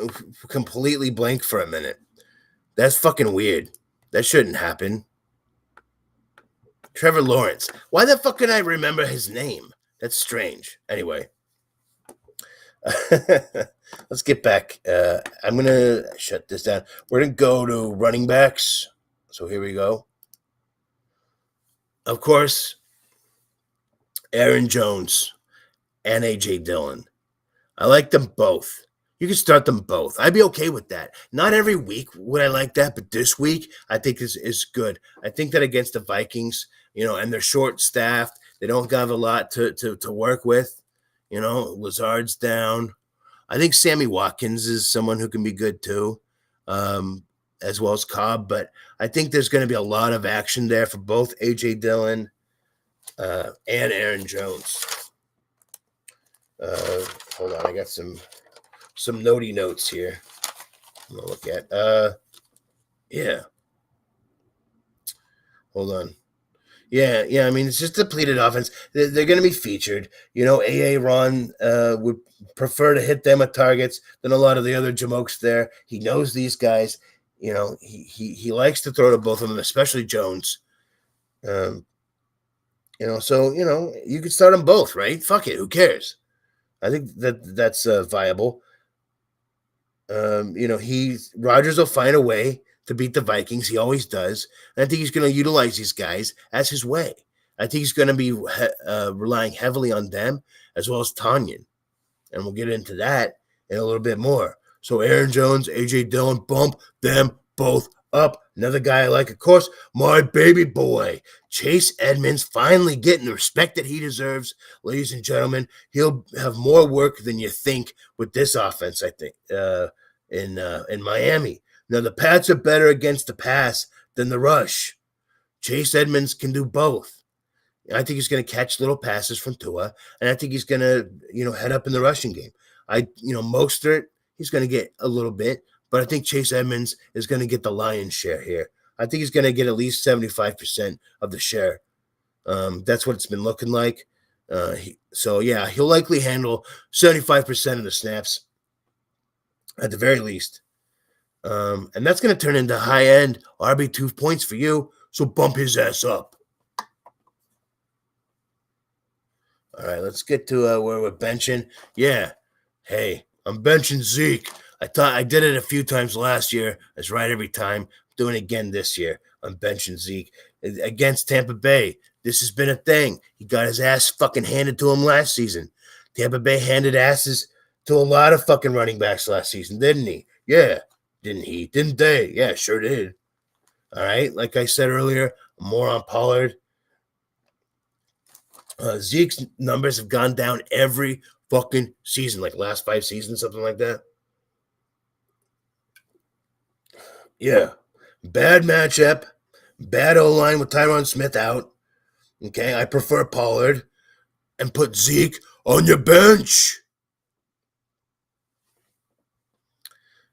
completely blank for a minute. That's fucking weird. That shouldn't happen. Trevor Lawrence. Why the fuck can I remember his name? That's strange. Anyway. Let's get back. I'm going to shut this down. We're going to go to running backs. So here we go. Of course, Aaron Jones and A.J. Dillon. I like them both. You can start them both. I'd be okay with that. Not every week would I like that, but this week I think is good. I think that against the Vikings, and they're short-staffed, they don't have a lot to work with. Lazard's down. I think Sammy Watkins is someone who can be good too, as well as Cobb. But I think there's going to be a lot of action there for both A.J. Dillon and Aaron Jones. Hold on, I got some notey notes here. I'm gonna look at. Yeah. Hold on. Yeah. I mean, it's just a depleted offense. They're going to be featured. Ron would prefer to hit them at targets than a lot of the other jamokes there. He knows these guys. He likes to throw to both of them, especially Jones. So you could start them both, right? Fuck it, who cares? I think that's viable. Rodgers will find a way to beat the Vikings. He always does. And I think he's going to utilize these guys as his way. I think he's going to be relying heavily on them as well as Tanyan. And we'll get into that in a little bit more. So Aaron Jones, A.J. Dillon, bump them both up. Another guy I like, of course, my baby boy, Chase Edmonds, finally getting the respect that he deserves. Ladies and gentlemen, he'll have more work than you think with this offense, I think, in Miami. Now, the Pats are better against the pass than the rush. Chase Edmonds can do both. I think he's going to catch little passes from Tua, and I think he's going to, head up in the rushing game. Mostert, he's going to get a little bit, but I think Chase Edmonds is going to get the lion's share here. I think he's going to get at least 75% of the share. That's what it's been looking like. He'll likely handle 75% of the snaps at the very least. And that's going to turn into high-end RB2 points for you, so bump his ass up. All right, let's get to where we're benching. Yeah, hey, I'm benching Zeke. I thought I did it a few times last year. That's right every time. I'm doing it again this year. I'm benching Zeke against Tampa Bay. This has been a thing. He got his ass fucking handed to him last season. Tampa Bay handed asses to a lot of fucking running backs last season, didn't he? Yeah, didn't he? Didn't they? Yeah, sure did. All right, like I said earlier, more on Pollard. Zeke's numbers have gone down every fucking season, like last 5 seasons, something like that. Yeah. Bad matchup. Bad O-line with Erv Smith out. Okay, I prefer Pollard. And put Zeke on your bench.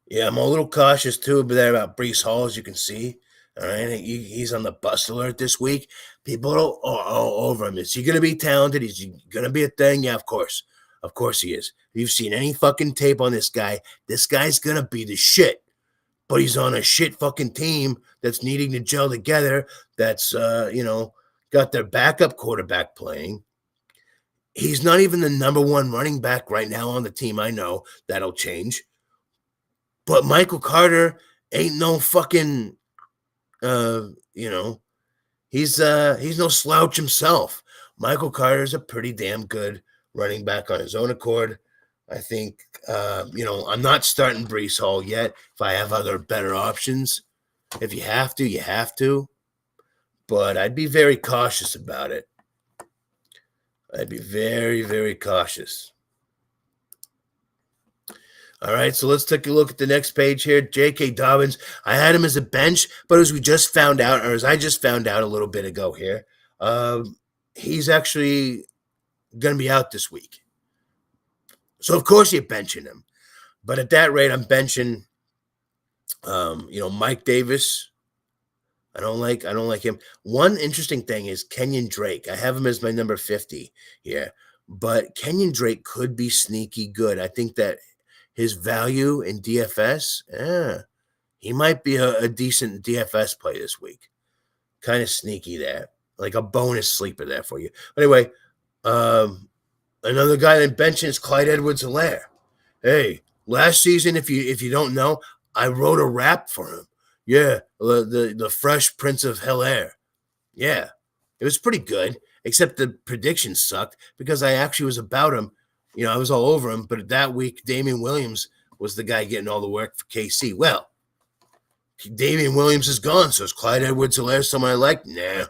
Yeah, I'm a little cautious too about Breece Hall, as you can see. All right, he's on the bust alert this week. People are all over him. Is he going to be talented? Is he going to be a thing? Yeah, of course. Of course he is. If you've seen any fucking tape on this guy's going to be the shit. But he's on a shit fucking team that's needing to gel together, that's, got their backup quarterback playing. He's not even the number 1 running back right now on the team. I know that'll change. But Michael Carter ain't no fucking... he's no slouch himself. Michael Carter is a pretty damn good running back on his own accord. I think, I'm not starting Breece Hall yet. If I have other better options, if you have to, you have to. But I'd be very cautious about it. I'd be very, very cautious. All right, so let's take a look at the next page here. J.K. Dobbins. I had him as a bench, but as I just found out a little bit ago here, he's actually going to be out this week. So, of course, you're benching him. But at that rate, I'm benching, Mike Davis. I don't like him. One interesting thing is Kenyon Drake. I have him as my number 50 here. But Kenyon Drake could be sneaky good. I think that his value in DFS, he might be a decent DFS play this week. Kind of sneaky there. Like a bonus sleeper there for you. Anyway, another guy that benching is Clyde Edwards-Helaire. Hey, last season, if you don't know, I wrote a rap for him. Yeah, the Fresh Prince of Helaire. Yeah, it was pretty good, except the predictions sucked because I actually was about him. I was all over him, but that week, Damian Williams was the guy getting all the work for KC. Well, Damian Williams is gone, so is Clyde Edwards-Helaire someone I like? Nah.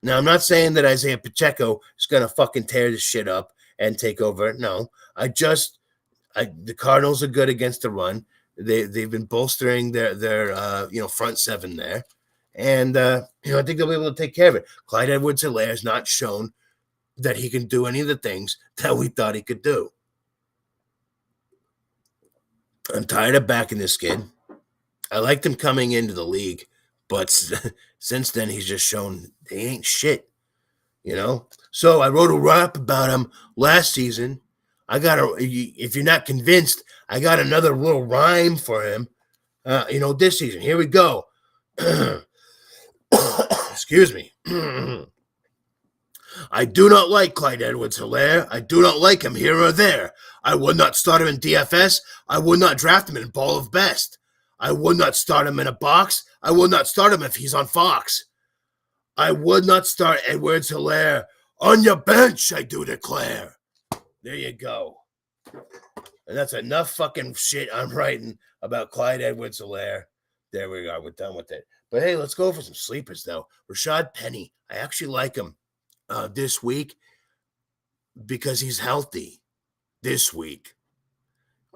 Now, I'm not saying that Isaiah Pacheco is going to fucking tear this shit up and take over. No, the Cardinals are good against the run. They've been bolstering their front 7 there. And, I think they'll be able to take care of it. Clyde Edwards-Helaire has not shown that he can do any of the things that we thought he could do. I'm tired of backing this kid. I liked him coming into the league, but since then he's just shown he ain't shit, So I wrote a rap about him last season. If you're not convinced, I got another little rhyme for him, this season. Here we go. Excuse me. I do not like Clyde Edwards-Helaire. I do not like him here or there. I would not start him in DFS. I would not draft him in Ball of Best. I would not start him in a box. I would not start him if he's on Fox. I would not start Edwards-Helaire on your bench, I do declare. There you go. And that's enough fucking shit I'm writing about Clyde Edwards-Helaire. There we go. We're done with it. But hey, let's go for some sleepers, though. Rashad Penny. I actually like him this week because he's healthy this week.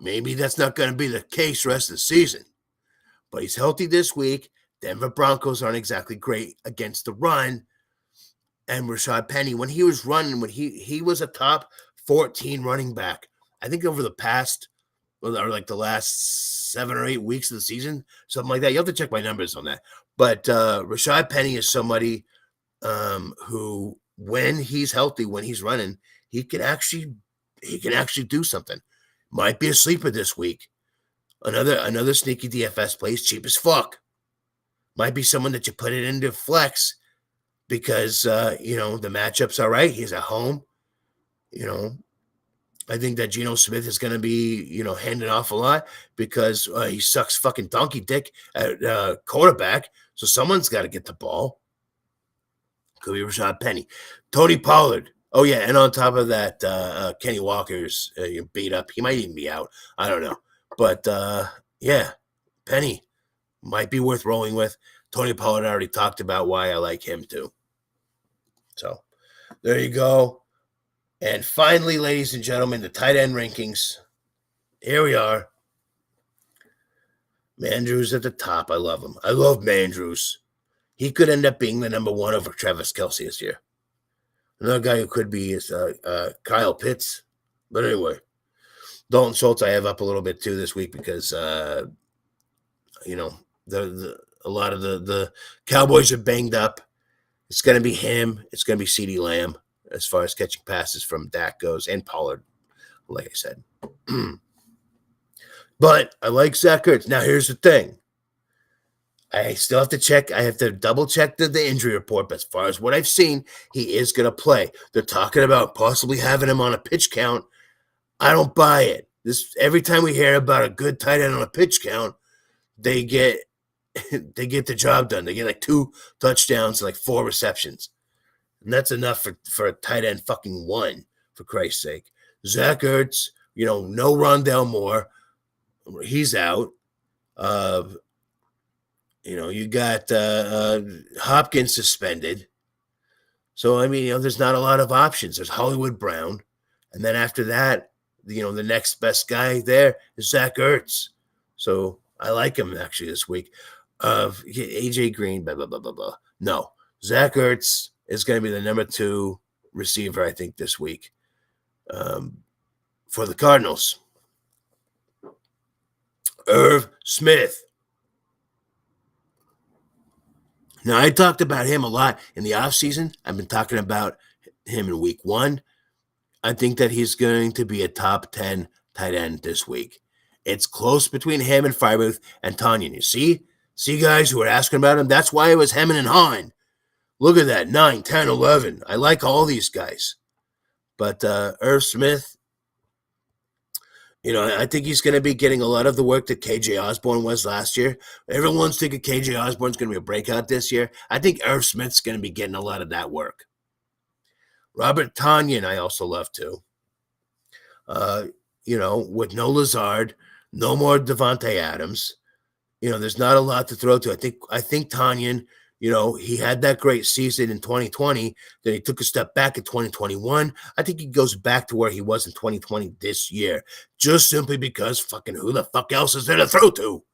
Maybe that's not going to be the case rest of the season. But he's healthy this week. Denver Broncos aren't exactly great against the run. And Rashad Penny, when he was running, when he was a top 14 running back, I think over the past or like the last 7 or 8 weeks of the season, something like that. You have to check my numbers on that. But Rashad Penny is somebody who, when he's healthy, when he's running, he can actually do something. Might be a sleeper this week. Another sneaky DFS plays, cheap as fuck. Might be someone that you put it into flex because the matchup's all right. He's at home. I think that Geno Smith is going to be, handing off a lot because he sucks fucking donkey dick at quarterback. So someone's got to get the ball. Could be Rashad Penny. Tony Pollard. Oh, yeah. And on top of that, Kenny Walker's beat up. He might even be out. I don't know. But, yeah, Penny might be worth rolling with. Tony Pollard already talked about why I like him, too. So, there you go. And finally, ladies and gentlemen, the tight end rankings. Here we are. Mandrews at the top. I love him. I love Mandrews. He could end up being the number one over Travis Kelce this year. Another guy who could be is Kyle Pitts. But anyway, Dalton Schultz I have up a little bit too this week because, a lot of the Cowboys are banged up. It's going to be him. It's going to be CeeDee Lamb as far as catching passes from Dak goes and Pollard, like I said. But I like Zach Ertz. Now, here's the thing. I still have to check. I have to double check the injury report. But as far as what I've seen, he is going to play. They're talking about possibly having him on a pitch count. I don't buy it. Every time we hear about a good tight end on a pitch count, they get the job done. They get like 2 touchdowns and like 4 receptions. And that's enough for a tight end fucking 1, for Christ's sake. Zach Ertz, no Rondell Moore. He's out. You got Hopkins suspended. So, there's not a lot of options. There's Hollywood Brown. And then after that, the next best guy there is Zach Ertz. So I like him actually this week. AJ Green, blah, blah, blah, blah, blah. No, Zach Ertz is going to be the number 2 receiver, I think, this week for the Cardinals. Erv Smith. Now, I talked about him a lot in the offseason. I've been talking about him in week 1. I think that he's going to be a top 10 tight end this week. It's close between him and Freiermuth and Tanyan. You see guys who are asking about him? That's why it was Hemman and Hahn. Look at that, 9, 10, 11. I like all these guys. But Erv Smith, I think he's going to be getting a lot of the work that KJ Osborne was last year. Everyone's thinking KJ Osborne's going to be a breakout this year. I think Erv Smith's going to be getting a lot of that work. Robert Tanyan, I also love too. With no Lazard, no more Devontae Adams. There's not a lot to throw to. I think Tanyan, he had that great season in 2020. Then he took a step back in 2021. I think he goes back to where he was in 2020 this year, just simply because fucking who the fuck else is there to throw to?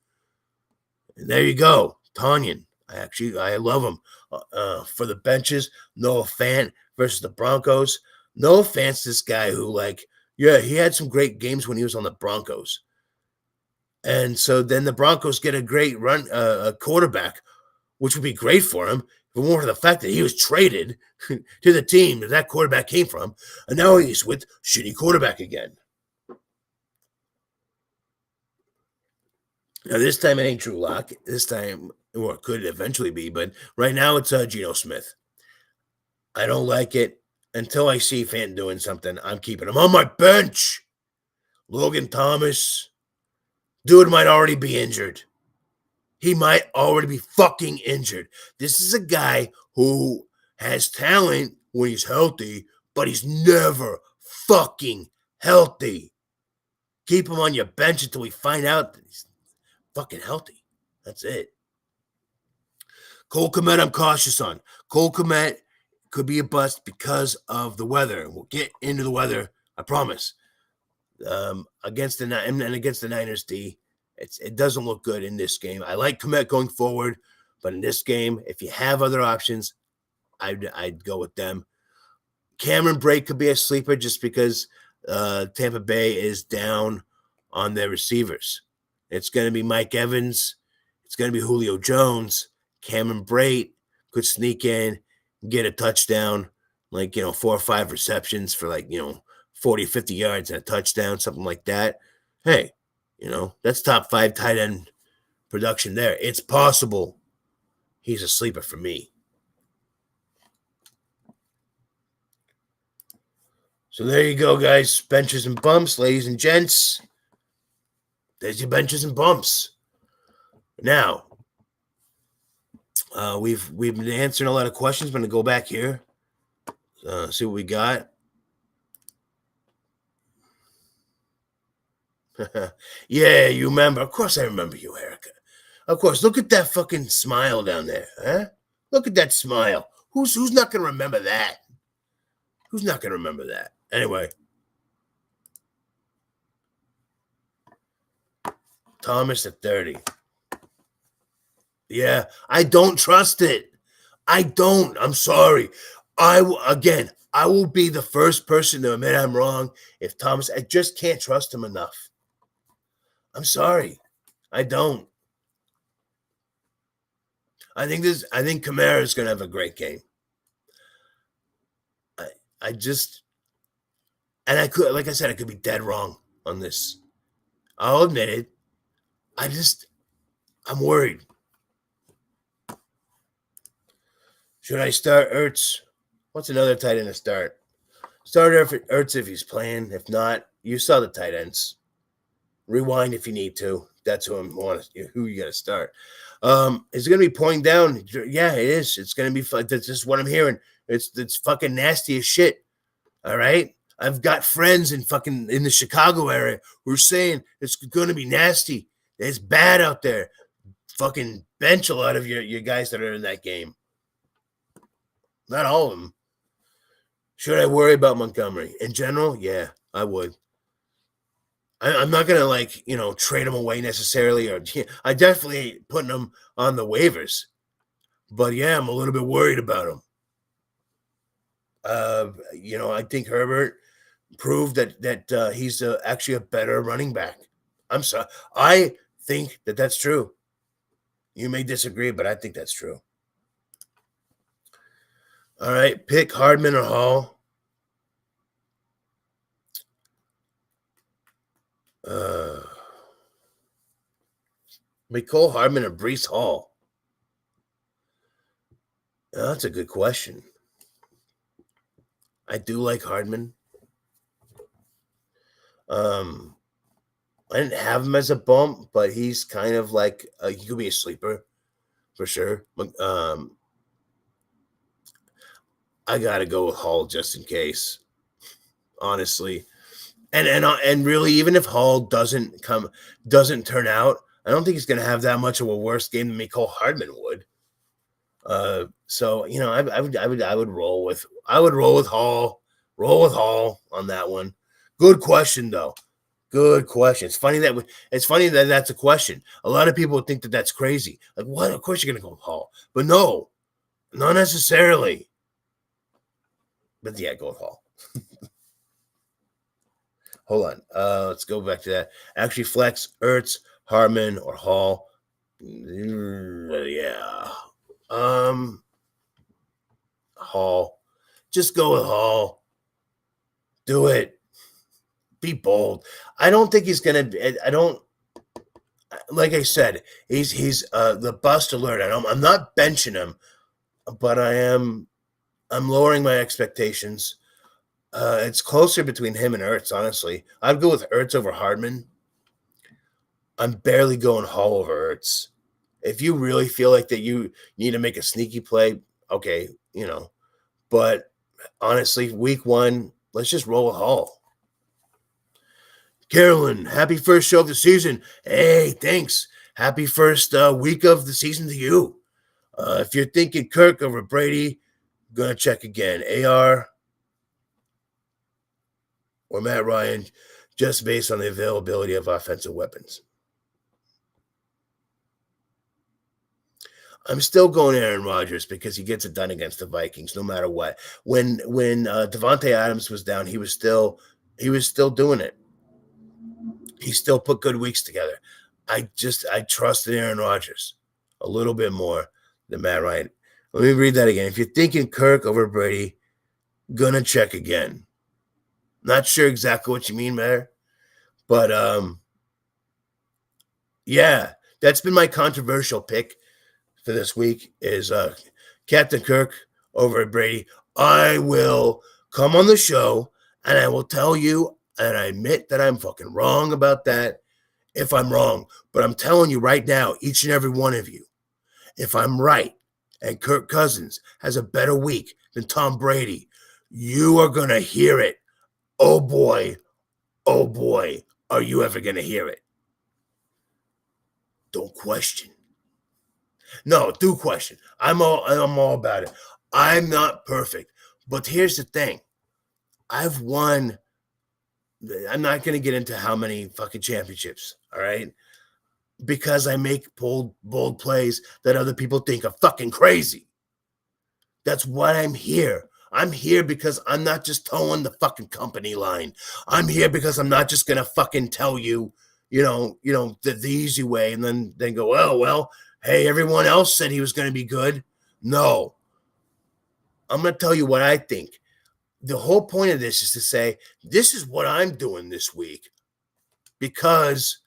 And there you go, Tanyan. I love him. For the benches, Noah Fant versus the Broncos. Noah Fant's this guy who, he had some great games when he was on the Broncos. And so then the Broncos get a great run, a quarterback, which would be great for him, but more for the fact that he was traded to the team that quarterback came from, and now he's with shitty quarterback again. Now, this time it ain't Drew Lock. This time, or it could eventually be, but right now it's Geno Smith. I don't like it. Until I see Fant doing something, I'm keeping him on my bench. Logan Thomas. Dude might already be injured. He might already be fucking injured. This is a guy who has talent when he's healthy, but he's never fucking healthy. Keep him on your bench until we find out that he's fucking healthy. That's it. Cole Kmet, I'm cautious on. Cole Kmet could be a bust because of the weather. We'll get into the weather, I promise. Against the Niners D, it doesn't look good in this game. I like Kmet going forward, but in this game, if you have other options, I'd go with them. Cameron Brate could be a sleeper just because Tampa Bay is down on their receivers. It's going to be Mike Evans. It's going to be Julio Jones. Cameron Brate could sneak in, get a touchdown, 4 or 5 receptions for 40, 50 yards and a touchdown, something like that. Hey, that's top 5 tight end production there. It's possible. He's a sleeper for me. So there you go, guys. Benches and bumps, ladies and gents. There's your benches and bumps. Now, we've been answering a lot of questions. I'm going to go back here, see what we got. Yeah, you remember. Of course I remember you, Erica. Of course. Look at that fucking smile down there. Huh? Look at that smile. Who's not going to remember that? Who's not going to remember that? Anyway. Thomas at 30. Yeah, I don't trust it. I don't. I'm sorry. I will be the first person to admit I'm wrong if Thomas, I just can't trust him enough. I'm sorry. I don't. I think Kamara is going to have a great game. I could, like I said, I could be dead wrong on this. I'll admit it. I'm worried. Should I start Ertz? What's another tight end to start? Start Ertz if he's playing. If not, you saw the tight ends. Rewind if you need to. That's who you got to start. Is it going to be pointing down? Yeah, it is. It's going to be fun. That's just what I'm hearing. It's fucking nasty as shit. All right? I've got friends in the Chicago area who are saying it's going to be nasty. It's bad out there. Fucking bench a lot of your guys that are in that game. Not all of them. Should I worry about Montgomery? In general, yeah, I would. I'm not going to, trade him away necessarily. I definitely ain't putting him on the waivers. But, yeah, I'm a little bit worried about him. I think Herbert proved that he's actually a better running back. I'm sorry. I think that's true. You may disagree, but I think that's true. All right, pick Hardman or Hall. Mecole Hardman or Breece Hall? That's a good question. I do like Hardman. I didn't have him as a bump, but he's kind of like he could be a sleeper for sure. I gotta go with Hall just in case, honestly. And really, even if Hall doesn't turn out, I don't think he's gonna have that much of a worse game than Mecole Hardman would. So I would roll with Hall. Roll with Hall on that one. Good question though. Good question. It's funny that that's a question. A lot of people think that that's crazy. Like, what? Of course you're gonna go with Hall, but no, not necessarily. But yeah, go with Hall. Hold on. Let's go back to that. Actually, flex Ertz, Hardman, or Hall. Yeah. Hall. Just go with Hall. Do it. Be bold. I don't think he's gonna. I don't. Like I said, he's the bust alert. I'm not benching him, but I'm lowering my expectations. It's closer between him and Ertz, honestly. I'd go with Ertz over Hardman. I'm barely going Hall over Ertz. If you really feel like that you need to make a sneaky play, okay, But honestly, week 1, let's just roll with Hall. Carolyn, happy first show of the season. Hey, thanks. Happy first week of the season to you. If you're thinking Kirk over Brady, gonna check again. AR or Matt Ryan, just based on the availability of offensive weapons. I'm still going Aaron Rodgers because he gets it done against the Vikings no matter what. When Devontae Adams was down, he was still doing it. He still put good weeks together. I trusted Aaron Rodgers a little bit more than Matt Ryan. Let me read that again. If you're thinking Kirk over Brady, gonna check again. Not sure exactly what you mean there, but yeah, that's been my controversial pick for this week is Captain Kirk over Brady. I will come on the show and I will tell you, and I admit that I'm fucking wrong about that if I'm wrong. But I'm telling you right now, each and every one of you, if I'm right and Kirk Cousins has a better week than Tom Brady, you are going to hear it. Oh boy, are you ever going to hear it? Don't question. No, do question. I'm all about it. I'm not perfect. But here's the thing. I've won. I'm not going to get into how many fucking championships, all right? Because I make bold plays that other people think are fucking crazy. That's why I'm here. I'm here because I'm not just towing the fucking company line. I'm here because I'm not just going to fucking tell you, the easy way and then go, oh, well, hey, everyone else said he was going to be good. No. I'm going to tell you what I think. The whole point of this is to say, this is what I'm doing this week because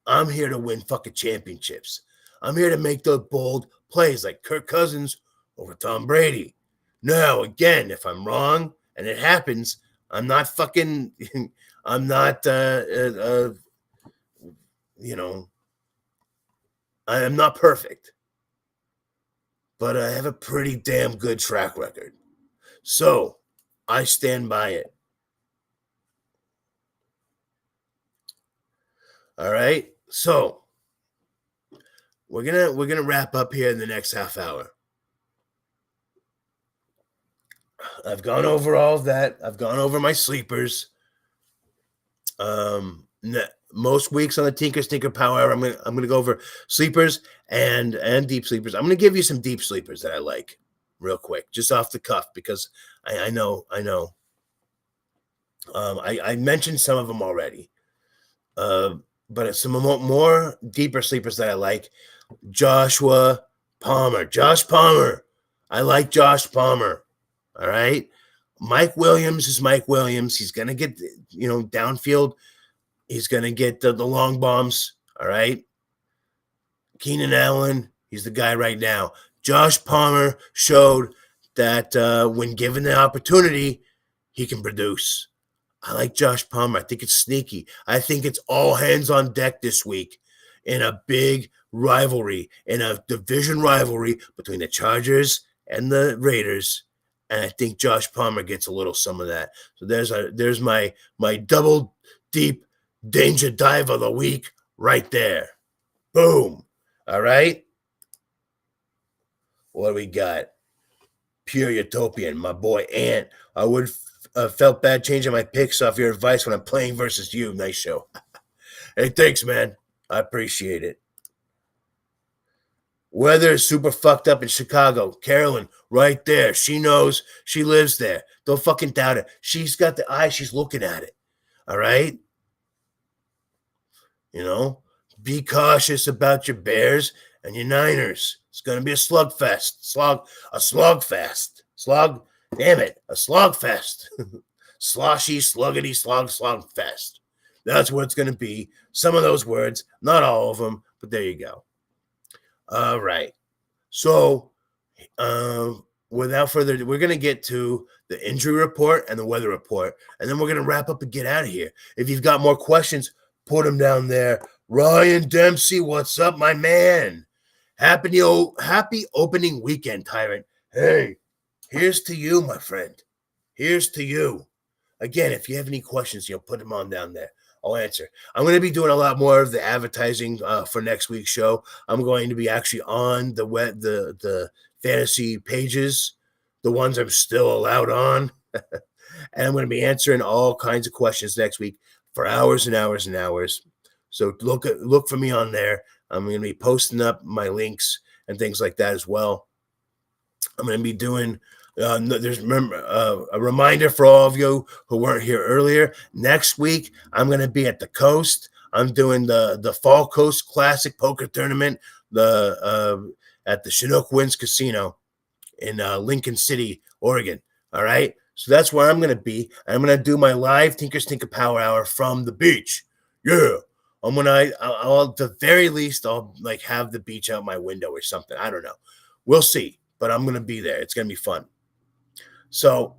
I'm here to win fucking championships. I'm here to make those bold plays like Kirk Cousins over Tom Brady. Now, again, if I'm wrong and it happens, I'm not fucking, I'm not, I am not perfect. But I have a pretty damn good track record. So, I stand by it. All right. So we're gonna wrap up here in the next half hour. I've gone over all of that. I've gone over my sleepers. Most weeks on the Tinker Power Hour, I'm gonna go over sleepers and deep sleepers. I'm gonna give you some deep sleepers that I like real quick, just off the cuff, because I know. I mentioned some of them already. But some more deeper sleepers that I like. Josh Palmer. I like Josh Palmer. All right. Mike Williams is Mike Williams. He's going to get, downfield. He's going to get the long bombs. All right. Keenan Allen, he's the guy right now. Josh Palmer showed that when given the opportunity, he can produce. I like Josh Palmer. I think it's sneaky. I think it's all hands on deck this week in a big rivalry, in a division rivalry between the Chargers and the Raiders. And I think Josh Palmer gets a little some of that. So there's my double deep danger dive of the week right there. Boom. All right. What do we got? Pure Utopian, my boy Ant. I would felt bad changing my picks off your advice when I'm playing versus you. Nice show. Hey, thanks, man. I appreciate it. Weather is super fucked up in Chicago. Carolyn, right there. She knows. She lives there. Don't fucking doubt it. She's got the eye. She's looking at it. All right? Be cautious about your Bears and your Niners. It's going to be a slugfest. A slogfest. Damn it. A slogfest. Sloshy, sluggity, slog fest. That's what it's going to be. Some of those words, not all of them, but there you go. All right. So, without further ado, we're going to get to the injury report and the weather report, and then we're going to wrap up and get out of here. If you've got more questions, put them down there. Ryan Dempsey, what's up, my man? Happy opening weekend, Tyrant. Hey, here's to you, my friend. Here's to you. Again, if you have any questions, put them on down there. I'll answer. I'm going to be doing a lot more of the advertising for next week's show. I'm going to be actually on the fantasy pages, the ones I'm still allowed on. And I'm going to be answering all kinds of questions next week for hours and hours and hours. So look for me on there. I'm going to be posting up my links and things like that as well. I'm going to be doing Remember a reminder for all of you who weren't here earlier. Next week, I'm going to be at the Coast. I'm doing the Fall Coast Classic Poker Tournament at the Chinook Winds Casino in Lincoln City, Oregon. All right, so that's where I'm going to be. I'm going to do my live Tinker Stinker Power Hour from the beach. Yeah, I'll at the very least I'll like have the beach out my window or something. I don't know. We'll see, but I'm going to be there. It's going to be fun. So,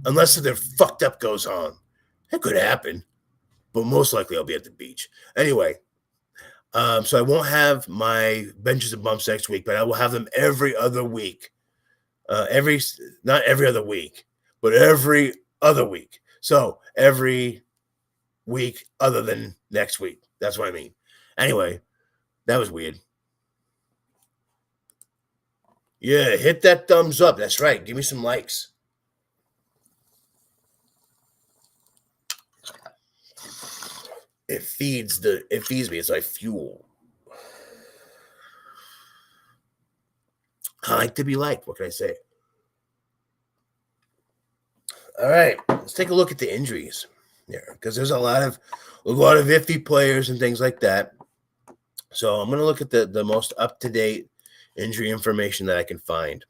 unless something fucked up goes on, it could happen, but most likely I'll be at the beach. Anyway, so I won't have my benches and bumps next week, but I will have them every other week. Not every other week, but every other week. So, every week other than next week. That's what I mean. Anyway, that was weird. Yeah, hit that thumbs up. That's right. Give me some likes. It feeds me. It's like fuel. I like to be liked. What can I say? All right, let's take a look at the injuries here because there's a lot of iffy players and things like that. So I'm going to look at the most up-to-date injury information that I can find.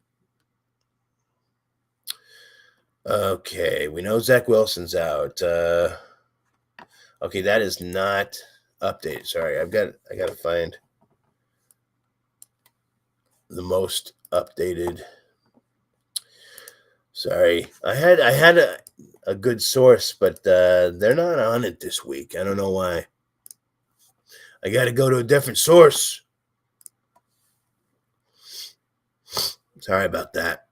Okay, we know Zach Wilson's out. Okay, that is not updated. Sorry, I got to find the most updated. Sorry, I had a good source, but they're not on it this week. I don't know why. I got to go to a different source. Sorry about that.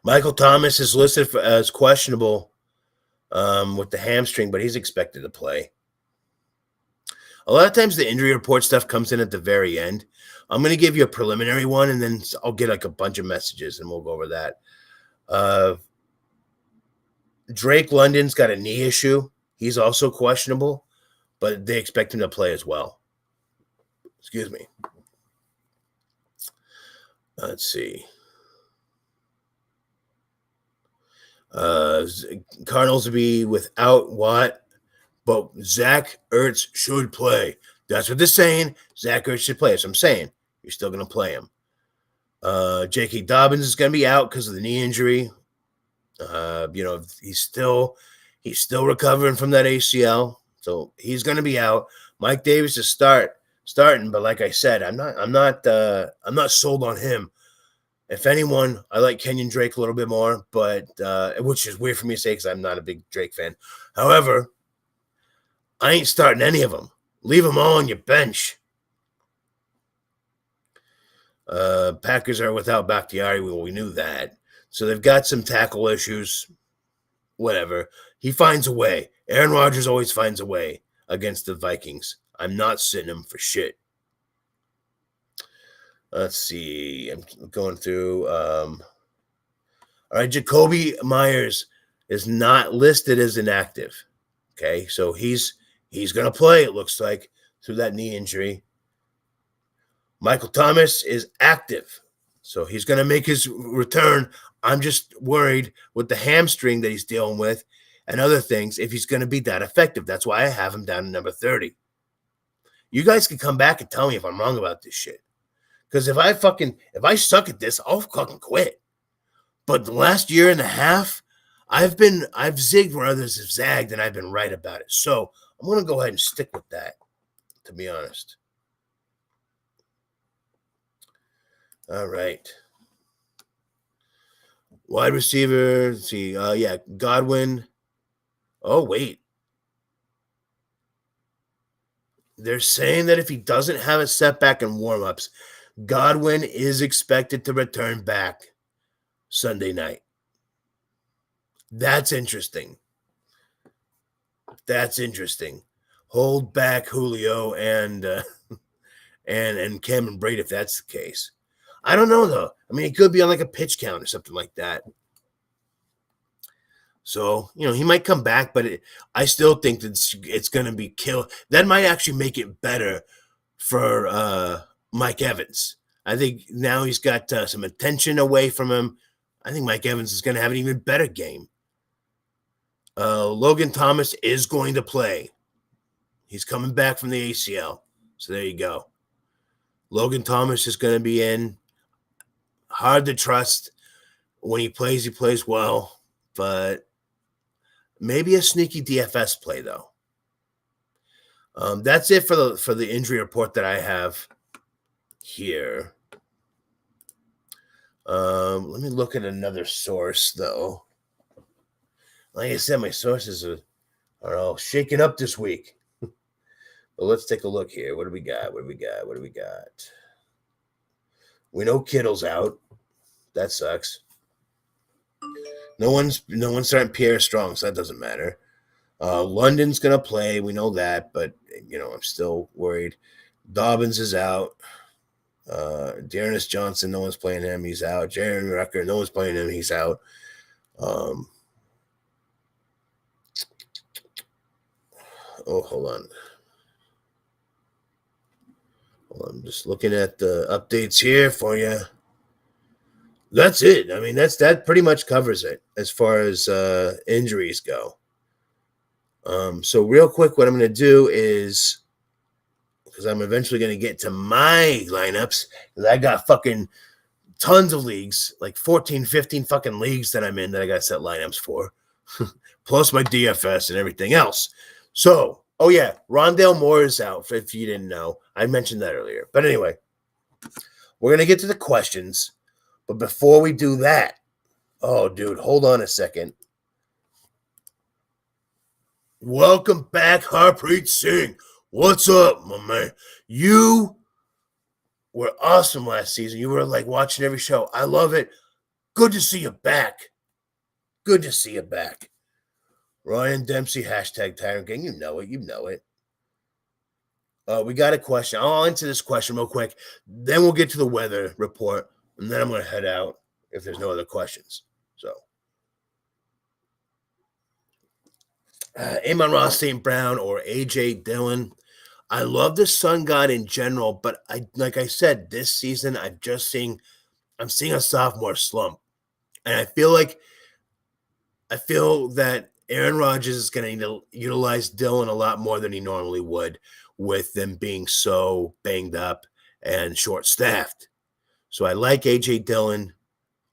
Michael Thomas is listed as questionable with the hamstring, but he's expected to play. A lot of times the injury report stuff comes in at the very end. I'm going to give you a preliminary one, and then I'll get like a bunch of messages, and we'll go over that. Drake London's got a knee issue. He's also questionable, but they expect him to play as well. Excuse me. Let's see. Cardinals will be without Watt, but Zach Ertz should play. That's what they're saying. Zach Ertz should play. That's what I'm saying. You're still going to play him. J.K. Dobbins is going to be out because of the knee injury. He's still recovering from that ACL, so he's going to be out. Mike Davis is starting, but like I said, I'm not sold on him. If anyone, I like Kenyon Drake a little bit more, but which is weird for me to say because I'm not a big Drake fan. However, I ain't starting any of them. Leave them all on your bench. Packers are without Bakhtiari. Well, we knew that. So they've got some tackle issues. Whatever. He finds a way. Aaron Rodgers always finds a way against the Vikings. I'm not sitting him for shit. Let's see. I'm going through. All right, Jacoby Myers is not listed as inactive. Okay, so he's going to play, it looks like, through that knee injury. Michael Thomas is active, so he's going to make his return. I'm just worried with the hamstring that he's dealing with and other things if he's going to be that effective. That's why I have him down to number 30. You guys can come back and tell me if I'm wrong about this shit. Because if I suck at this, I'll fucking quit. But the last year and a half, I've zigged where others have zagged, and I've been right about it. So I'm going to go ahead and stick with that, to be honest. All right. Wide receiver, let's see. Godwin. Oh, wait. They're saying that if he doesn't have a setback in warmups, Godwin is expected to return back Sunday night. That's interesting. Hold back Julio and Cameron Braid if that's the case. I don't know, though. I mean, it could be on like a pitch count or something like that. So, he might come back, but I still think that it's going to be killed. That might actually make it better for Mike Evans. I think now he's got some attention away from him. I think Mike Evans is going to have an even better game. Logan Thomas is going to play. He's coming back from the ACL. So there you go. Logan Thomas is going to be in. Hard to trust. When he plays well. But maybe a sneaky DFS play, though. That's it for the injury report that I have here. Let me look at another source, though. Like I said, my sources are all shaken up this week. But let's take a look here. What do we got? We know Kittle's out. That sucks. No one's starting Pierre Strong, so that doesn't matter. London's gonna play. We know that, but I'm still worried. Dobbins is out. Dearness Johnson, no one's playing him. He's out. Jaron Rucker, no one's playing him. He's out. Hold on. I'm just looking at the updates here for you. That's it. I mean, that pretty much covers it as far as injuries go. So real quick, what I'm going to do is, because I'm eventually going to get to my lineups, because I got fucking tons of leagues, like 14, 15 fucking leagues that I'm in that I got set lineups for, plus my DFS and everything else. So, Rondale Moore is out, if you didn't know. I mentioned that earlier. But anyway, we're going to get to the questions. But before we do that, dude, hold on a second. Welcome back, Harpreet Singh. What's up, my man? You were awesome last season. You were like watching every show. I love it. Good to see you back. Ryan Dempsey, hashtag Tyrant Gang. You know it. We got a question. I'll answer this question real quick. Then we'll get to the weather report. And then I'm going to head out if there's no other questions. So, Amon-Ra St. Brown or A.J. Dillon. I love the Sun God in general, but like I said, this season I'm seeing a sophomore slump. And I feel that Aaron Rodgers is going to utilize Dillon a lot more than he normally would, with them being so banged up and short-staffed. So I like A.J. Dillon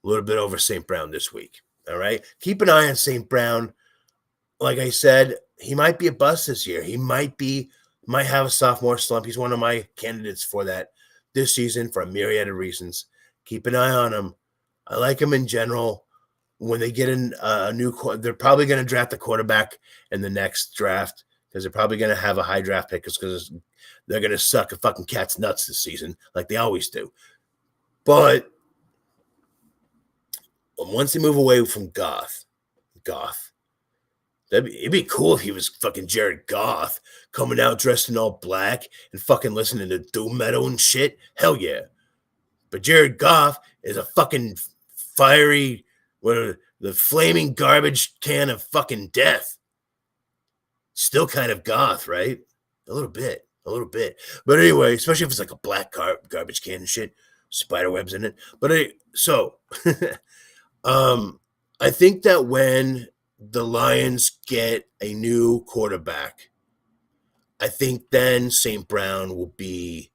a little bit over St. Brown this week. All right? Keep an eye on St. Brown. Like I said, he might be a bust this year. He might have a sophomore slump. He's one of my candidates for that this season for a myriad of reasons. Keep an eye on him. I like him in general. When they get in they're probably going to draft a quarterback in the next draft, because they're probably going to have a high draft pick, because they're going to suck a fucking cat's nuts this season like they always do. But once they move away from Goff, it'd be cool if he was fucking Jared Goff coming out dressed in all black and fucking listening to doom metal and shit. Hell yeah. But Jared Goff is a fucking fiery, the flaming garbage can of fucking death. Still kind of goth, right? A little bit. But anyway, especially if it's like a black garbage can and shit. Spider webs in it. But I think that when the Lions get a new quarterback, I think then St. Brown will be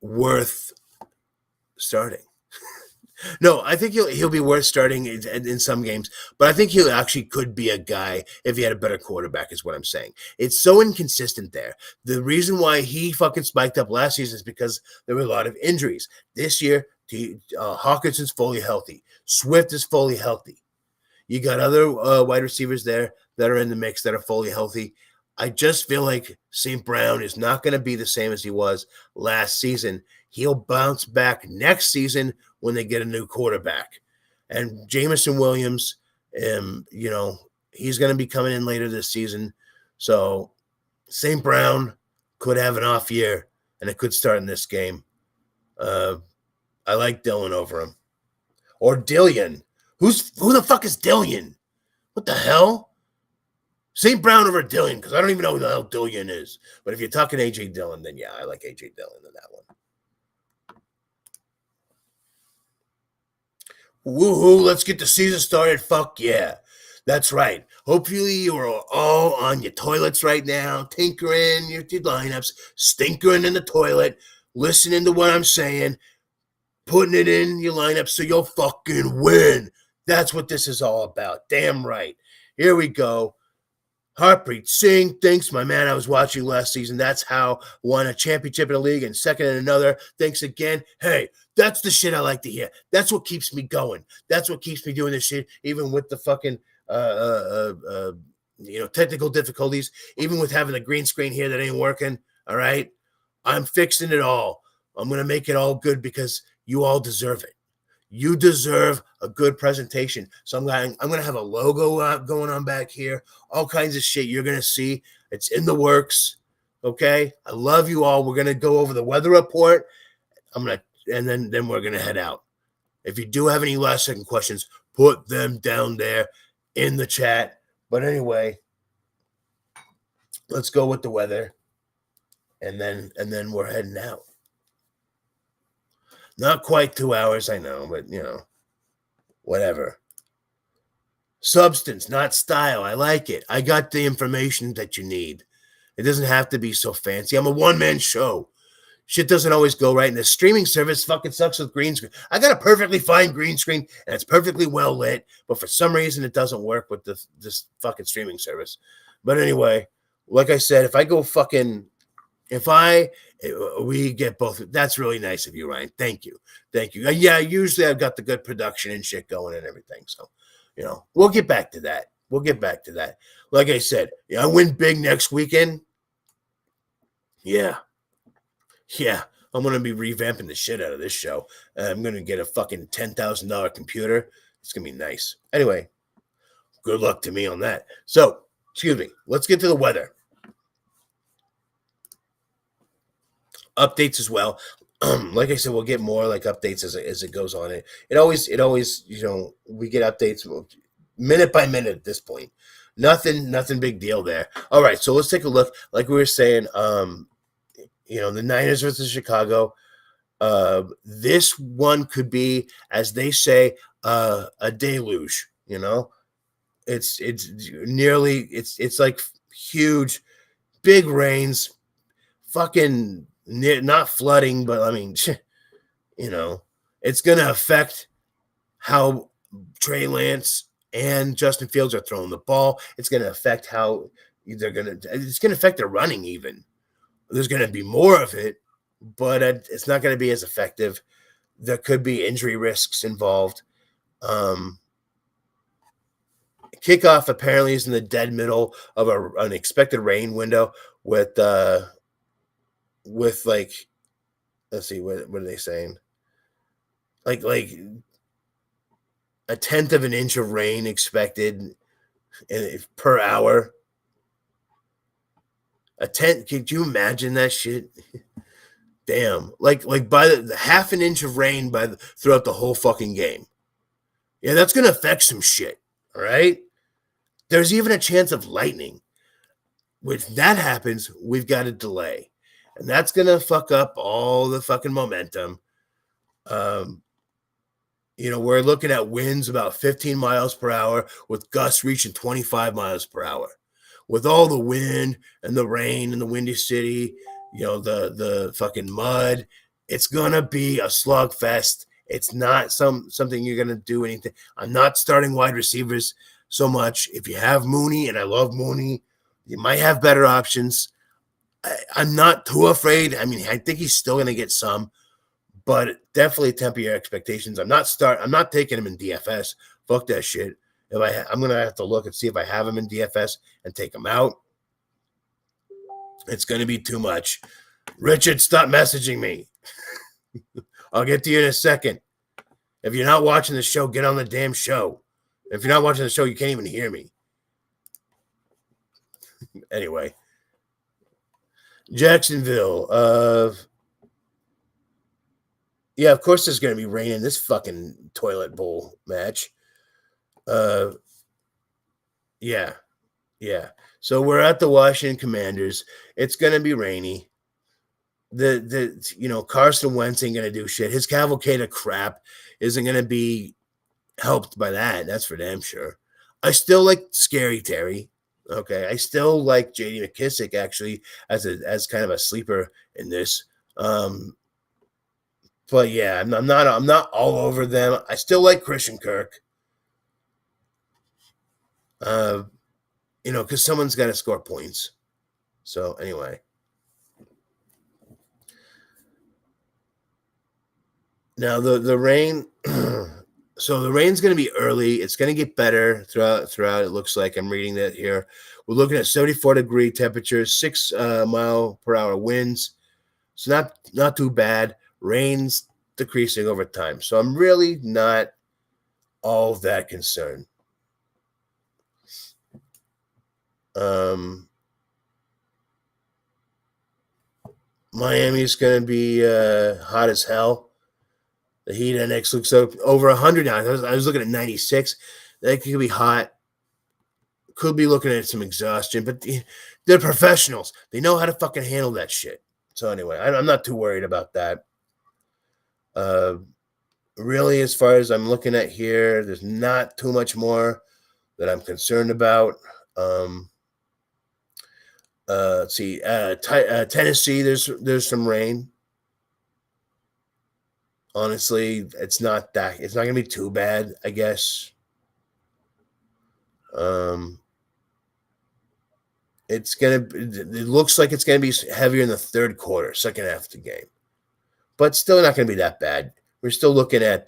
worth starting. No, I think he'll be worth starting in some games, but I think he actually could be a guy if he had a better quarterback, is what I'm saying. It's so inconsistent there. The reason why he fucking spiked up last season is because there were a lot of injuries. This year, Hawkinson's fully healthy. Swift is fully healthy. You got other wide receivers there that are in the mix that are fully healthy. I just feel like St. Brown is not going to be the same as he was last season. He'll bounce back next season when they get a new quarterback. And Jameson Williams, he's going to be coming in later this season. So St. Brown could have an off year, and it could start in this game. I like Dillon over him. Or Dillion. Who the fuck is Dillion? What the hell? St. Brown over Dillion, because I don't even know who the hell Dillion is. But if you're talking A.J. Dillon, then yeah, I like A.J. Dillon in that one. Woohoo, let's get the season started. Fuck yeah. That's right. Hopefully you are all on your toilets right now, tinkering your lineups, stinkering in the toilet, listening to what I'm saying, putting it in your lineup so you'll fucking win. That's what this is all about. Damn right. Here we go. Harpreet Singh, thanks, my man. I was watching last season. That's how I won a championship in a league and second in another. Thanks again. Hey, that's the shit I like to hear. That's what keeps me going. That's what keeps me doing this shit, even with the fucking technical difficulties, even with having the green screen here that ain't working. All right. I'm fixing it all. I'm gonna make it all good because you all deserve it. You deserve a good presentation. So I'm gonna have a logo going on back here, all kinds of shit you're gonna see. It's in the works. Okay, I love you all. We're gonna go over the weather report. And then we're gonna head out. If you do have any last second questions, put them down there in the chat. But anyway, let's go with the weather, and then we're heading out. Not quite 2 hours, I know, but, whatever. Substance, not style. I like it. I got the information that you need. It doesn't have to be so fancy. I'm a one-man show. Shit doesn't always go right, and the streaming service fucking sucks with green screen. I got a perfectly fine green screen, and it's perfectly well lit, but for some reason it doesn't work with this fucking streaming service. But anyway, like I said, we get both. That's really nice of you, Ryan. Thank you. Yeah, usually I've got the good production and shit going and everything. So, we'll get back to that. Like I said, I win big next weekend. Yeah. I'm going to be revamping the shit out of this show. I'm going to get a fucking $10,000 computer. It's going to be nice. Anyway, good luck to me on that. So, excuse me. Let's get to the weather. Updates as well. Like I said, we'll get more like updates as it goes on. It always, we get updates minute by minute at this point. Nothing big deal there. All right, so let's take a look. Like we were saying, the Niners versus Chicago. This one could be, as they say, a deluge. It's like huge, big rains, fucking. Not flooding, but I mean, it's going to affect how Trey Lance and Justin Fields are throwing the ball. It's going to affect how it's going to affect their running even. There's going to be more of it, but it's not going to be as effective. There could be injury risks involved. Kickoff apparently is in the dead middle of an expected rain window with like, let's see, what are they saying? Like a tenth of an inch of rain expected per hour. A tenth? Could you imagine that shit? Damn. Like by the half an inch of rain throughout the whole fucking game. Yeah, that's gonna affect some shit. All right. There's even a chance of lightning. When that happens, we've got a delay. And that's going to fuck up all the fucking momentum. We're looking at winds about 15 miles per hour with gusts reaching 25 miles per hour. With all the wind and the rain and the windy city, the fucking mud, it's going to be a slugfest. It's not something you're going to do anything. I'm not starting wide receivers so much. If you have Mooney, and I love Mooney, you might have better options. I'm not too afraid. I mean, I think he's still going to get some, but definitely temper your expectations. I'm not taking him in DFS. Fuck that shit. I'm going to have to look and see if I have him in DFS and take him out. It's going to be too much. Richard, stop messaging me. I'll get to you in a second. If you're not watching the show, get on the damn show. If you're not watching the show, you can't even hear me. Anyway. Jacksonville. Yeah, of course there's going to be rain in this fucking toilet bowl match. Yeah. So we're at the Washington Commanders. It's going to be rainy. Carson Wentz ain't going to do shit. His cavalcade of crap isn't going to be helped by that. That's for damn sure. I still like Scary Terry. Okay, I still like J.D. McKissick actually as kind of a sleeper in this. But yeah, I'm not all over them. I still like Christian Kirk. Because someone's got to score points. So anyway. Now the rain, so the rain's going to be early. It's going to get better throughout. It looks like I'm reading that here. We're looking at 74-degree temperatures, 6 mile per hour winds. So not too bad. Rain's decreasing over time. So I'm really not all that concerned. Miami's going to be hot as hell. The heat index looks over 100 now. I was looking at 96. That could be hot. Could be looking at some exhaustion, but they're professionals. They know how to fucking handle that shit. So anyway, I'm not too worried about that. Really, as far as I'm looking at here, there's not too much more that I'm concerned about. Let's see. Tennessee, there's some rain. Honestly, it's not going to be too bad, I guess. It looks like it's going to be heavier in the third quarter, second half of the game. But still not going to be that bad. We're still looking at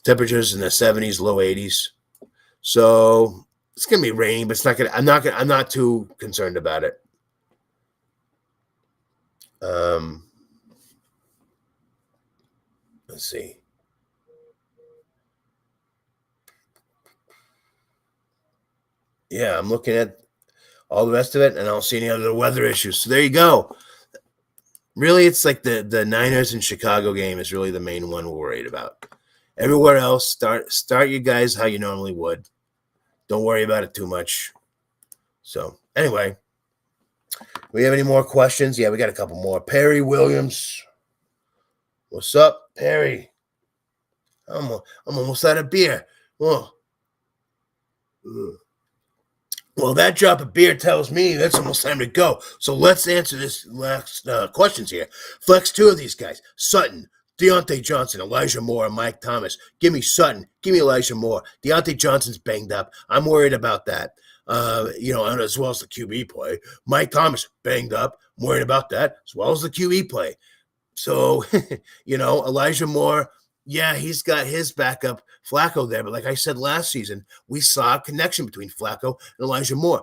temperatures in the 70s, low 80s. So it's going to be rainy, but it's not going to I'm not too concerned about it. Let's see. Yeah, I'm looking at all the rest of it, and I don't see any other weather issues. So there you go. Really, it's like the Niners and Chicago game is really the main one we're worried about. Everywhere else, start you guys how you normally would. Don't worry about it too much. So anyway, we have any more questions? Yeah, we got a couple more. Perry Williams. What's up, Perry? I'm almost out of beer. Oh. Well, that drop of beer tells me that's almost time to go. So let's answer this last questions here. Flex 2 of these guys. Sutton, Deontay Johnson, Elijah Moore, and Mike Thomas. Give me Sutton. Give me Elijah Moore. Deontay Johnson's banged up. I'm worried about that. As well as the QB play. Mike Thomas, banged up. I'm worried about that, as well as the QB play. So, Elijah Moore, yeah, he's got his backup, Flacco, there. But like I said last season, we saw a connection between Flacco and Elijah Moore.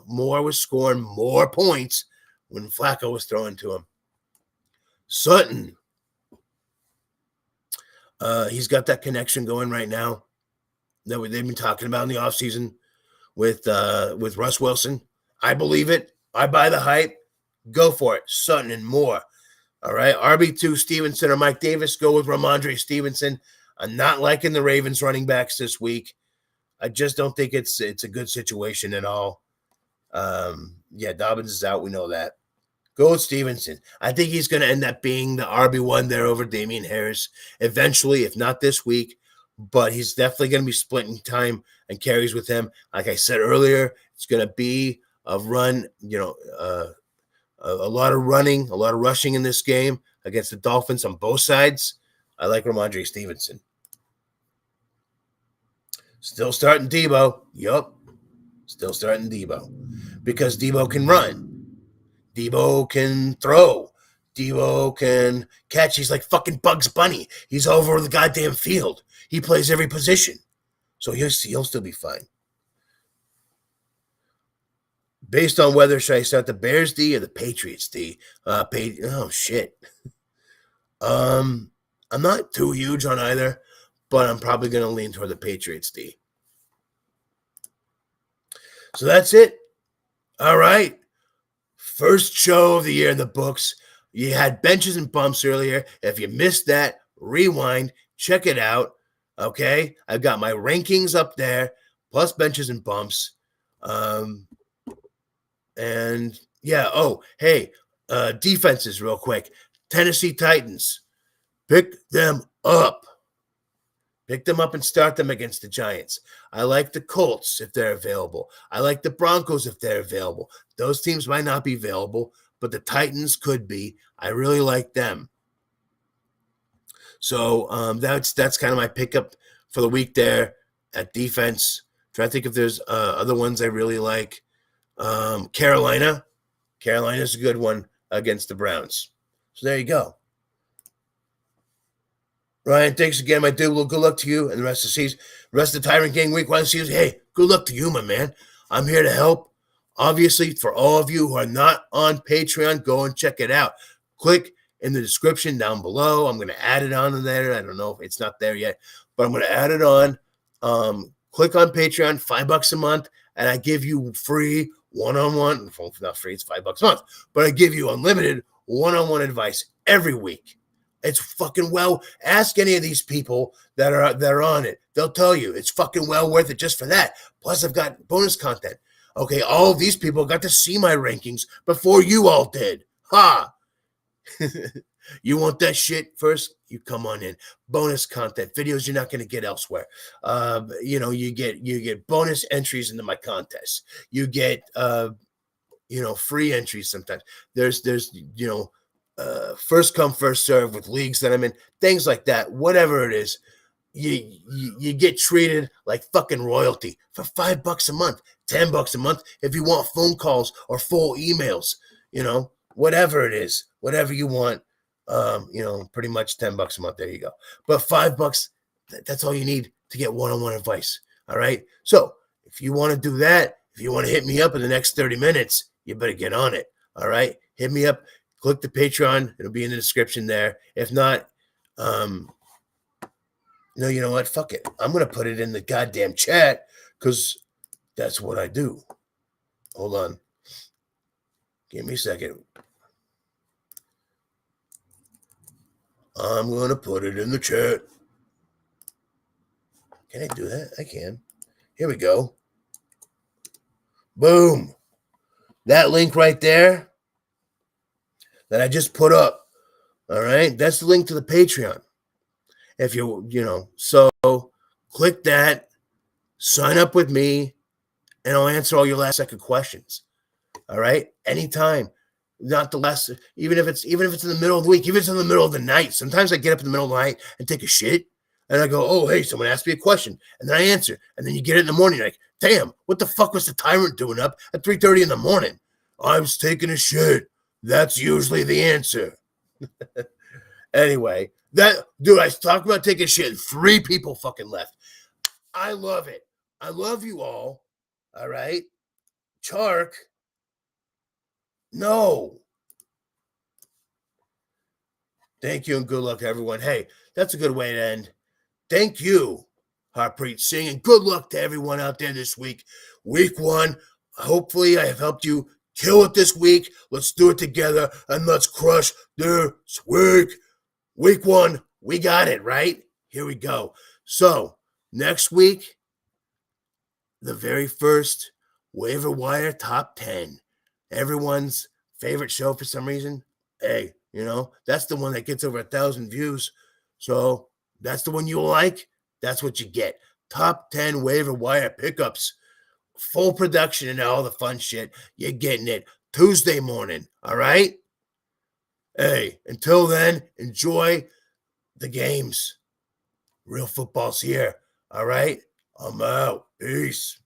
Moore was scoring more points when Flacco was throwing to him. Sutton, he's got that connection going right now that they've been talking about in the offseason with Russ Wilson. I believe it. I buy the hype. Go for it. Sutton and Moore. All right, RB2, Stevenson or Mike Davis. Go with Ramondre Stevenson. I'm not liking the Ravens running backs this week. I just don't think it's a good situation at all. Dobbins is out. We know that. Go with Stevenson. I think he's going to end up being the RB1 there over Damian Harris eventually, if not this week. But he's definitely going to be splitting time and carries with him. Like I said earlier, it's going to be a run, a lot of running, a lot of rushing in this game against the Dolphins on both sides. I like Ramondre Stevenson. Still starting Debo. Yup. Still starting Debo. Because Debo can run. Debo can throw. Debo can catch. He's like fucking Bugs Bunny. He's all over the goddamn field. He plays every position. So he'll still be fine. Based on whether should I start the Bears D or the Patriots D? Oh shit. I'm not too huge on either, but I'm probably going to lean toward the Patriots D. So that's it. All right. First show of the year in the books. You had benches and bumps earlier. If you missed that, rewind, check it out. Okay. I've got my rankings up there, plus benches and bumps. Defenses real quick. Tennessee Titans. Pick them up. Pick them up and start them against the Giants. I like the Colts if they're available. I like the Broncos if they're available. Those teams might not be available, but the Titans could be. I really like them. So that's kind of my pickup for the week there at defense. Trying to think if there's other ones I really like. Carolina's a good one against the Browns. So there you go. Ryan, thanks again, my dude. Well, good luck to you and the rest of the season. The rest of the Tyrant Gang week one season. Hey, good luck to you, my man. I'm here to help. Obviously, for all of you who are not on Patreon, go and check it out. Click in the description down below. I'm going to add it on there. I don't know if it's not there yet, but I'm going to add it on. Click on Patreon, $5 a month, and I give you free one-on-one. Not free, it's $5 a month, but I give you unlimited one-on-one advice every week. It's fucking well. Ask any of these people that are on it. They'll tell you it's fucking well worth it just for that. Plus, I've got bonus content. Okay, all of these people got to see my rankings before you all did. Ha! You want that shit first? You come on in. Bonus content, videos you're not going to get elsewhere. You get bonus entries into my contests. You get free entries sometimes. There's first come, first serve with leagues that I'm in, things like that. Whatever it is, you get treated like fucking royalty for $5 a month, $10 a month if you want phone calls or full emails, whatever it is, whatever you want, pretty much $10 a month. There you go. But $5, that's all you need to get one-on-one advice. All right. So if you want to do that, if you want to hit me up in the next 30 minutes, you better get on it. All right. Hit me up. Click the Patreon. It'll be in the description there. If not, no, you know what? Fuck it. I'm going to put it in the goddamn chat because that's what I do. Hold on. Give me a second. I'm going to put it in the chat. Can I do that? I can. Here we go. Boom. That link right there that I just put up. All right. That's the link to the Patreon. If so click that, sign up with me, and I'll answer all your last second questions. All right. Anytime. Not the last, even if it's in the middle of the week, even if it's in the middle of the night. Sometimes I get up in the middle of the night and take a shit. And I go, oh, hey, someone asked me a question. And then I answer. And then you get it in the morning. You're like, damn, what the fuck was the Tyrant doing up at 3:30 in the morning? I was taking a shit. That's usually the answer. Anyway, I talked about taking a shit and 3 people fucking left. I love it. I love you all. All right. Chark. No. Thank you and good luck, everyone. Hey, that's a good way to end. Thank you, Harpreet Singh, and good luck to everyone out there this week. Week 1. Hopefully, I have helped you kill it this week. Let's do it together and let's crush this week. Week 1, we got it, right? Here we go. So, next week, the very first waiver wire top 10. Everyone's favorite show for some reason. Hey, that's the one that gets over 1,000 views. So that's the one you like. That's what you get. Top 10 waiver wire pickups. Full production and all the fun shit. You're getting it Tuesday morning. All right? Hey, until then, enjoy the games. Real football's here. All right? I'm out. Peace.